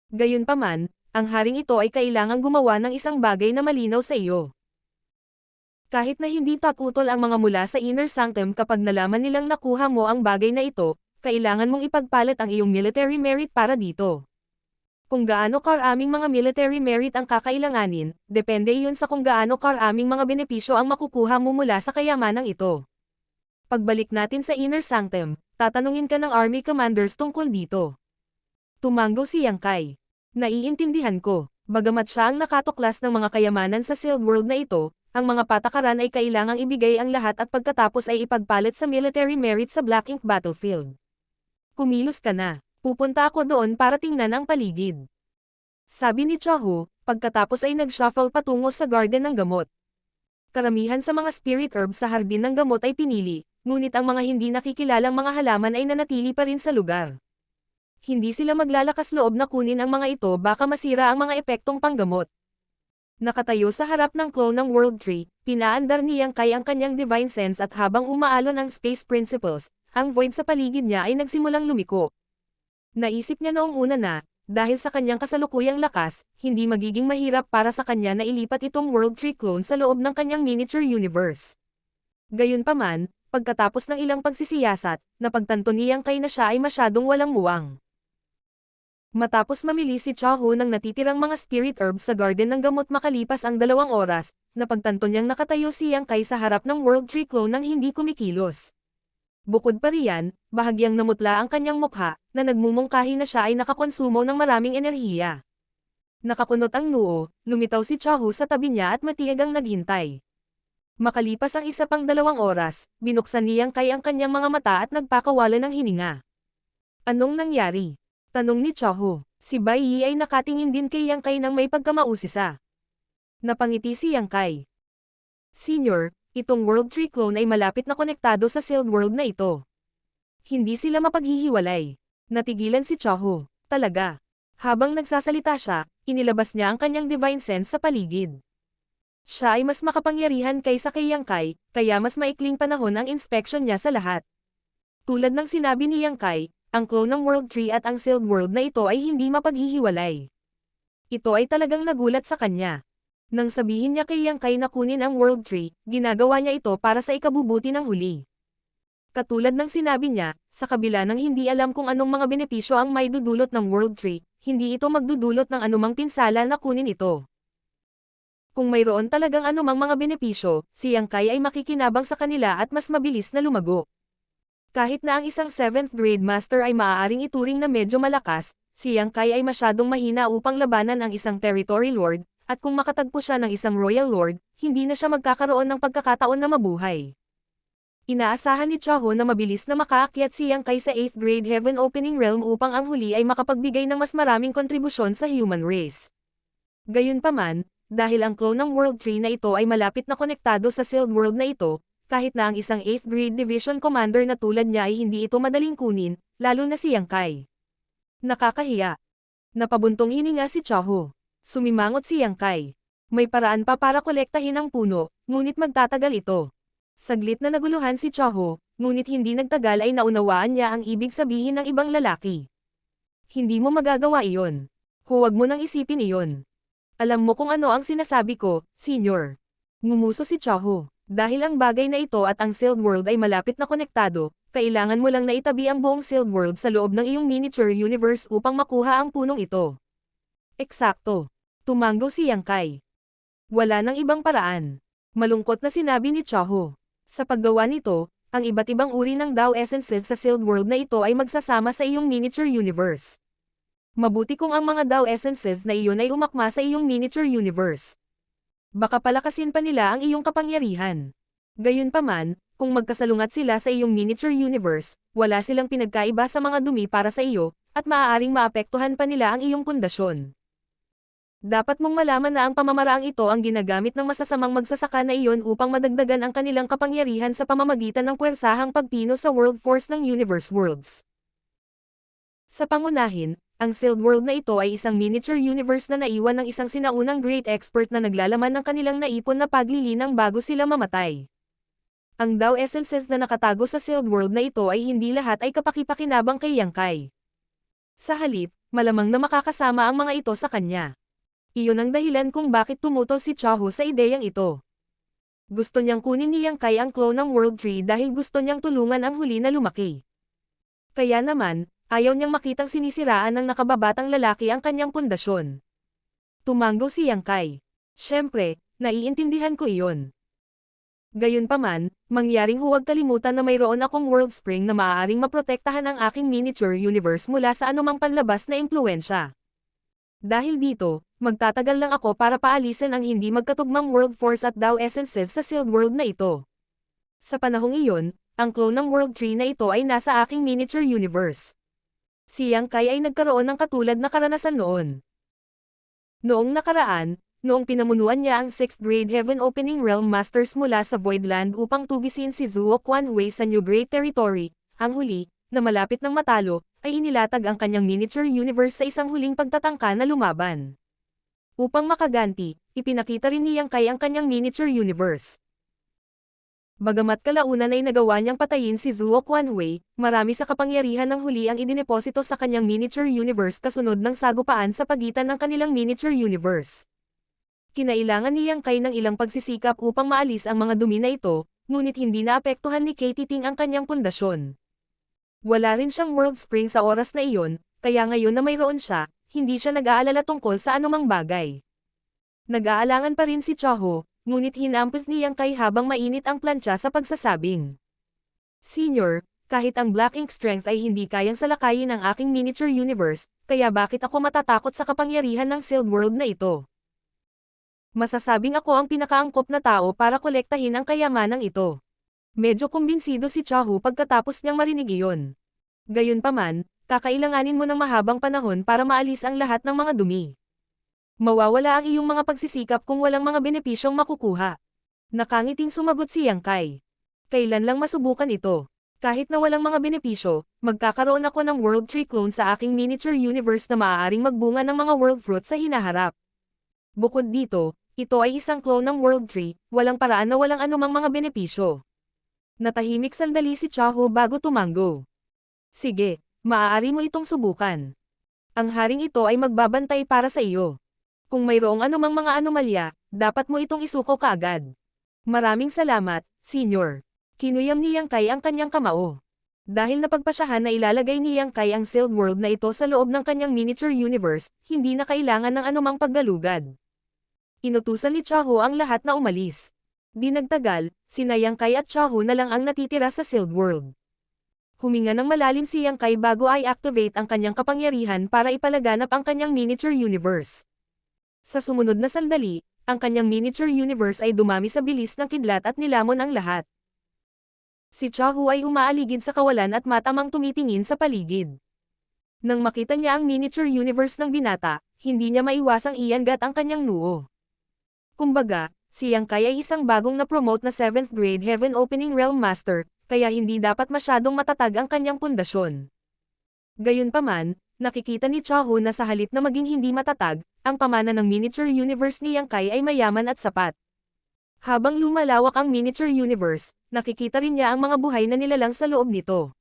Gayunpaman, ang haring ito ay kailangang gumawa ng isang bagay na malinaw sa iyo. Kahit na hindi tatutol ang mga mula sa inner sanctum kapag nalaman nilang nakuha mo ang bagay na ito, kailangan mong ipagpalit ang iyong military merit para dito. Kung gaano karaming mga military merit ang kakailanganin, depende iyon sa kung gaano karaming mga benepisyo ang makukuha mo mula sa kayamanang ito. Pagbalik natin sa inner sanctum, tatanungin ka ng army commanders tungkol dito. Tumango si Yang Kai. Naiintindihan ko, bagamat siya ang nakatuklas ng mga kayamanan sa sealed world na ito, ang mga patakaran ay kailangang ibigay ang lahat at pagkatapos ay ipagpalit sa military merit sa Black Ink Battlefield. Kumilos ka na. Pupunta ako doon para tingnan ang paligid. Sabi ni Chaho, pagkatapos ay nag-shuffle patungo sa garden ng gamot. Karamihan sa mga spirit herbs sa hardin ng gamot ay pinili, ngunit ang mga hindi nakikilalang mga halaman ay nanatili pa rin sa lugar. Hindi sila maglalakas loob na kunin ang mga ito baka masira ang mga epektong panggamot. Nakatayo sa harap ng clone ng World Tree, pinaandar ni Yang Kai ang kanyang divine sense at habang umaalon ang space principles, ang void sa paligid niya ay nagsimulang lumiko. Naisip niya noong una na, dahil sa kanyang kasalukuyang lakas, hindi magiging mahirap para sa kanya na ilipat itong World Tree clone sa loob ng kanyang miniature universe. Gayunpaman, pagkatapos ng ilang pagsisiyasat, napagtanto niyang kay na siya ay masyadong walang muwang. Matapos mamili si Chaho ng natitirang mga spirit herbs sa garden ng gamot makalipas ang 2 oras, napagtanto niyang nakatayo si Yang Kai sa harap ng World Tree clone nang hindi kumikilos. Bukod pa riyan, bahagyang namutla ang kanyang mukha, na nagmumungkahi na siya ay nakakonsumo ng maraming enerhiya. Nakakunot ang noo, lumitaw si Chaho sa tabi niya at matiyagang naghintay. Makalipas ang 1 pang 2 oras, binuksan niyang kay ang kanyang mga mata at nagpakawala ng hininga. Anong nangyari? Tanong ni Chaho. Si Bai Yi ay nakatingin din kay Yang Kai nang may pagkamausisa. Napangiti si Yang Kai. Senior, itong World Tree clone ay malapit na konektado sa sealed world na ito. Hindi sila mapaghihiwalay. Natigilan si Chaho. Talaga. Habang nagsasalita siya, inilabas niya ang kanyang divine sense sa paligid. Siya ay mas makapangyarihan kaysa kay Yang Kai, kaya mas maikling panahon ang inspection niya sa lahat. Tulad ng sinabi ni Yang Kai, ang clone ng World Tree at ang sealed world na ito ay hindi mapaghihiwalay. Ito ay talagang nagulat sa kanya. Nang sabihin niya kay Yang Kai na kunin ang World Tree, ginagawa niya ito para sa ikabubuti ng huli. Katulad ng sinabi niya, sa kabila ng hindi alam kung anong mga benepisyo ang may dudulot ng World Tree, hindi ito magdudulot ng anumang pinsala na kunin ito. Kung mayroon talagang anumang mga benepisyo, si Yang Kai ay makikinabang sa kanila at mas mabilis na lumago. Kahit na ang isang 7th grade master ay maaaring ituring na medyo malakas, si Yang Kai ay masyadong mahina upang labanan ang isang territory lord, at kung makatagpo siya ng isang royal lord, hindi na siya magkakaroon ng pagkakataon na mabuhay. Inaasahan ni Chaho na mabilis na makaakyat si Yang Kai sa 8th grade heaven opening realm upang ang huli ay makapagbigay ng mas maraming kontribusyon sa human race. Gayunpaman, dahil ang clone ng World Tree na ito ay malapit na konektado sa sealed world na ito, kahit na ang isang 8th grade division commander na tulad niya ay hindi ito madaling kunin, lalo na si Yang Kai. Nakakahiya. Napabuntong hininga si Chaho. Sumimangot si Yang Kai. May paraan pa para kolektahin ang puno, ngunit magtatagal ito. Saglit na naguluhan si Chaho, ngunit hindi nagtagal ay naunawaan niya ang ibig sabihin ng ibang lalaki. Hindi mo magagawa iyon. Huwag mo nang isipin iyon. Alam mo kung ano ang sinasabi ko, senior. Ngumuso si Chaho. Dahil ang bagay na ito at ang sealed world ay malapit na konektado, kailangan mo lang na itabi ang buong sealed world sa loob ng iyong miniature universe upang makuha ang punong ito. Eksakto. Tumango si Yang Kai. Wala nang ibang paraan. Malungkot na sinabi ni Chaho. Sa paggawa nito, ang iba't ibang uri ng Dao essences sa sealed world na ito ay magsasama sa iyong miniature universe. Mabuti kung ang mga Dao essences na iyon ay umakma sa iyong miniature universe. Baka palakasin pa nila ang iyong kapangyarihan. Gayunpaman, kung magkasalungat sila sa iyong miniature universe, wala silang pinagkaiba sa mga dumi para sa iyo, at maaaring maapektuhan pa nila ang iyong pundasyon. Dapat mong malaman na ang pamamaraang ito ang ginagamit ng masasamang magsasaka na iyon upang madagdagan ang kanilang kapangyarihan sa pamamagitan ng puwersahang pagpino sa World Force ng Universe Worlds. Sa pangunahin, ang sealed world na ito ay isang miniature universe na naiwan ng isang sinaunang great expert na naglalaman ng kanilang naipon na paglilinang bago sila mamatay. Ang Dao Essences na nakatago sa sealed world na ito ay hindi lahat ay kapaki-pakinabang kay Yang Kai. Sa halip, malamang na makakasama ang mga ito sa kanya. Iyon ang dahilan kung bakit tumutol si Chaho sa ideyang ito. Gusto niyang kunin ni Yang Kai ang clone ng World Tree dahil gusto niyang tulungan ang huli na lumaki. Kaya naman, ayaw niyang makitang sinisiraan ng nakababatang lalaki ang kanyang pundasyon. Tumanggo si Yang Kai. Siyempre, naiintindihan ko iyon. Gayunpaman, mangyaring huwag kalimutan na mayroon akong World Spring na maaaring maprotektahan ang aking miniature universe mula sa anumang panlabas na impluwensya. Dahil dito, magtatagal lang ako para paalisin ang hindi magkatugmang World Force at Dao Essences sa sealed world na ito. Sa panahong iyon, ang clone ng World Tree na ito ay nasa aking miniature universe. Si Yang Kai ay nagkaroon ng katulad na karanasan noon. Noong nakaraan, noong pinamunuan niya ang 6th Grade Heaven Opening Realm Masters mula sa Voidland upang tugisin si Zuo Quanhui sa New Great Territory, ang huli, na malapit ng matalo, ay inilatag ang kanyang miniature universe sa isang huling pagtatangka na lumaban. Upang makaganti, ipinakita rin ni Yang Kai ang kanyang miniature universe. Bagamat kalaunan ay nagawa niyang patayin si Zuo Quanhui, marami sa kapangyarihan ng huli ang idineposito sa kanyang miniature universe kasunod ng sagupaan sa pagitan ng kanilang miniature universe. Kinailangan ni Yang Kai ng ilang pagsisikap upang maalis ang mga dumi na ito, ngunit hindi naapektuhan ni Katie Ting ang kanyang pundasyon. Wala rin siyang World Spring sa oras na iyon, kaya ngayon na mayroon siya, hindi siya nag-aalala tungkol sa anumang bagay. Nag-aalangan pa rin si Chaho, ngunit hinampos ni Yang Kai habang mainit ang plancha sa pagsasabing. Senior, kahit ang Black Ink Strength ay hindi kayang salakayin ang aking miniature universe, kaya bakit ako matatakot sa kapangyarihan ng sealed world na ito? Masasabing ako ang pinakaangkop na tao para kolektahin ang kayamanang ito. Medyo kumbinsido si Chaho pagkatapos niyang marinig iyon. Gayunpaman, kakailanganin mo ng mahabang panahon para maalis ang lahat ng mga dumi. Mawawala ang iyong mga pagsisikap kung walang mga benepisyong makukuha. Nakangiting sumagot si Yang Kai. Kailan lang masubukan ito? Kahit na walang mga benepisyo, magkakaroon ako ng World Tree clone sa aking miniature universe na maaaring magbunga ng mga World Fruit sa hinaharap. Bukod dito, ito ay isang clone ng World Tree, walang paraan na walang anumang mga benepisyo. Natahimik sandali si Chaho bago tumanggo. Sige, maaari mo itong subukan. Ang haring ito ay magbabantay para sa iyo. Kung mayroong anumang mga anomalya, dapat mo itong isuko kaagad. Maraming salamat, Senior. Kinuyam ni Yang Kai ang kanyang kamao. Dahil napagpasyahan na ilalagay ni Yang Kai ang sealed world na ito sa loob ng kanyang miniature universe, hindi na kailangan ng anumang paggalugad. Inutusan ni Chaho ang lahat na umalis. Di nagtagal, sina Yang Kai at Chaho na lang ang natitira sa sealed world. Huminga ng malalim si Yang Kai bago ay activate ang kanyang kapangyarihan para ipalaganap ang kanyang miniature universe. Sa sumunod na sandali, ang kanyang miniature universe ay dumami sa bilis ng kidlat at nilamon ang lahat. Si Chaho ay umaaligid sa kawalan at matamang tumitingin sa paligid. Nang makita niya ang miniature universe ng binata, hindi niya maiwasang iangat ang kanyang noo. Kumbaga, si Yang Kai ay isang bagong na-promote na 7th Grade Heaven Opening Realm Master, kaya hindi dapat masyadong matatag ang kanyang pundasyon. Gayunpaman, nakikita ni Chaho na sa halip na maging hindi matatag, ang pamana ng miniature universe ni Yang Kai ay mayaman at sapat. Habang lumalawak ang miniature universe, nakikita rin niya ang mga buhay na nilalang sa loob nito.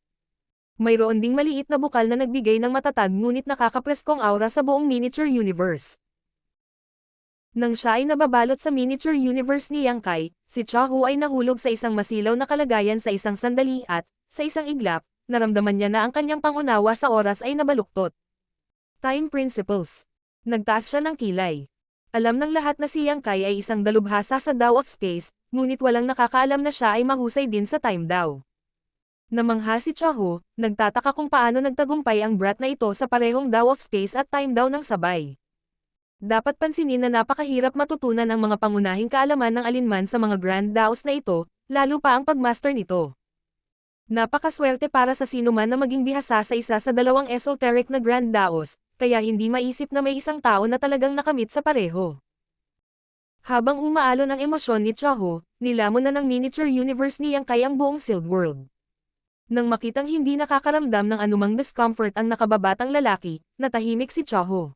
Mayroon ding maliit na bukal na nagbigay ng matatag ngunit nakakapreskong aura sa buong miniature universe. Nang siya ay nababalot sa miniature universe ni Yang Kai, si Chaho ay nahulog sa isang masilaw na kalagayan sa isang sandali at, sa isang iglap, naramdaman niya na ang kanyang pangunawa sa oras ay nabaluktot. Time Principles. Nagtaas siya ng kilay. Alam ng lahat na si Yang Kai ay isang dalubhasa sa Dao of Space, ngunit walang nakakaalam na siya ay mahusay din sa Time Dao. Namangha si Chaho, nagtataka kung paano nagtagumpay ang brat na ito sa parehong Dao of Space at Time Dao ng sabay. Dapat pansinin na napakahirap matutunan ang mga pangunahing kaalaman ng alinman sa mga Grand Daos na ito, lalo pa ang pagmaster nito. Napakaswerte para sa sinuman na maging bihasa sa isa sa dalawang esoteric na Grand Daos, kaya hindi maisip na may isang tao na talagang nakamit sa pareho. Habang umaalon ang emosyon ni Chaho, nilamon na ng miniature universe ni Yang Kai ang buong sealed world. Nang makitang hindi nakakaramdam ng anumang discomfort ang nakababatang lalaki, natahimik si Chaho.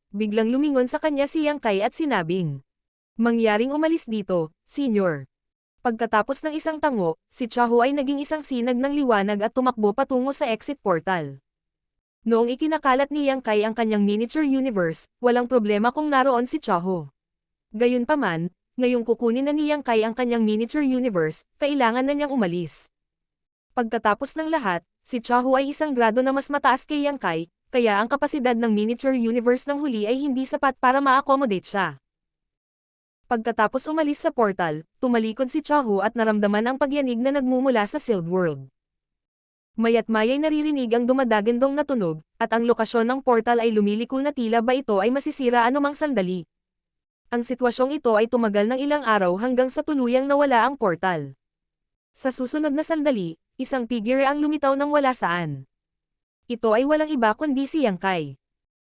Biglang lumingon sa kanya si Yang Kai at sinabing, "Mangyaring umalis dito, Senior." Pagkatapos ng isang tango, si Chaho ay naging isang sinag ng liwanag at tumakbo patungo sa exit portal. Noong ikinakalat ni Yang Kai ang kanyang miniature universe, walang problema kung naroon si Chaho. Gayunpaman, ngayong kukunin na ni Yang Kai ang kanyang miniature universe, kailangan na niyang umalis. Pagkatapos ng lahat, si Chaho ay isang grado na mas mataas kay Yang Kai, kaya ang kapasidad ng miniature universe ng huli ay hindi sapat para ma-accommodate siya. Pagkatapos umalis sa portal, tumalikod si Chaho at naramdaman ang pagyanig na nagmumula sa Sealed World. Mayat maya'y naririnig ang dumadagandong na tunog, at ang lokasyon ng portal ay lumiliko na tila ba ito ay masisira anumang sandali. Ang sitwasyong ito ay tumagal ng ilang araw hanggang sa tuluyang nawala ang portal. Sa susunod na sandali, isang figure ang lumitaw ng wala saan. Ito ay walang iba kundi si Yang Kai.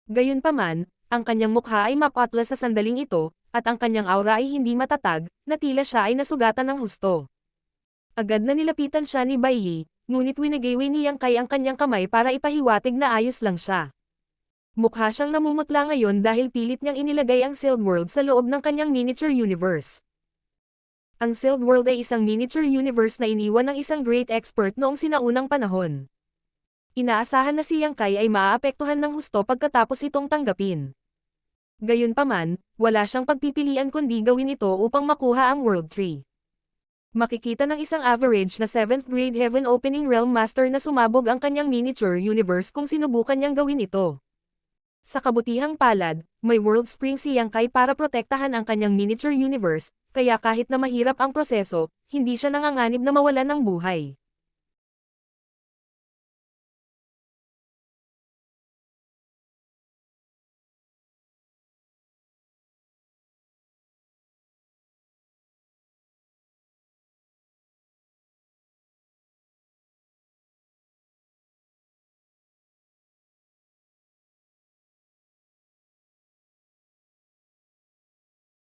Gayunpaman, ang kanyang mukha ay mapatla sa sandaling ito, at ang kanyang aura ay hindi matatag, na tila siya ay nasugatan ng husto. Agad na nilapitan siya ni Bai Yi, ngunit winagayway ni Yang Kai ang kanyang kamay para ipahiwatig na ayos lang siya. Mukha siyang namumutla ngayon dahil pilit niyang inilagay ang Sealed World sa loob ng kanyang miniature universe. Ang Sealed World ay isang miniature universe na iniwan ng isang great expert noong sinaunang panahon. Inaasahan na si Yang Kai ay maaapektuhan ng husto pagkatapos itong tanggapin. Gayunpaman, wala siyang pagpipilian kundi gawin ito upang makuha ang World Tree. Makikita ng isang average na 7th grade Heaven Opening Realm Master na sumabog ang kanyang miniature universe kung sinubukan niyang gawin ito. Sa kabutihang palad, may World Spring si Yang Kai para protektahan ang kanyang miniature universe, kaya kahit na mahirap ang proseso, hindi siya nanganganib na mawalan ng buhay.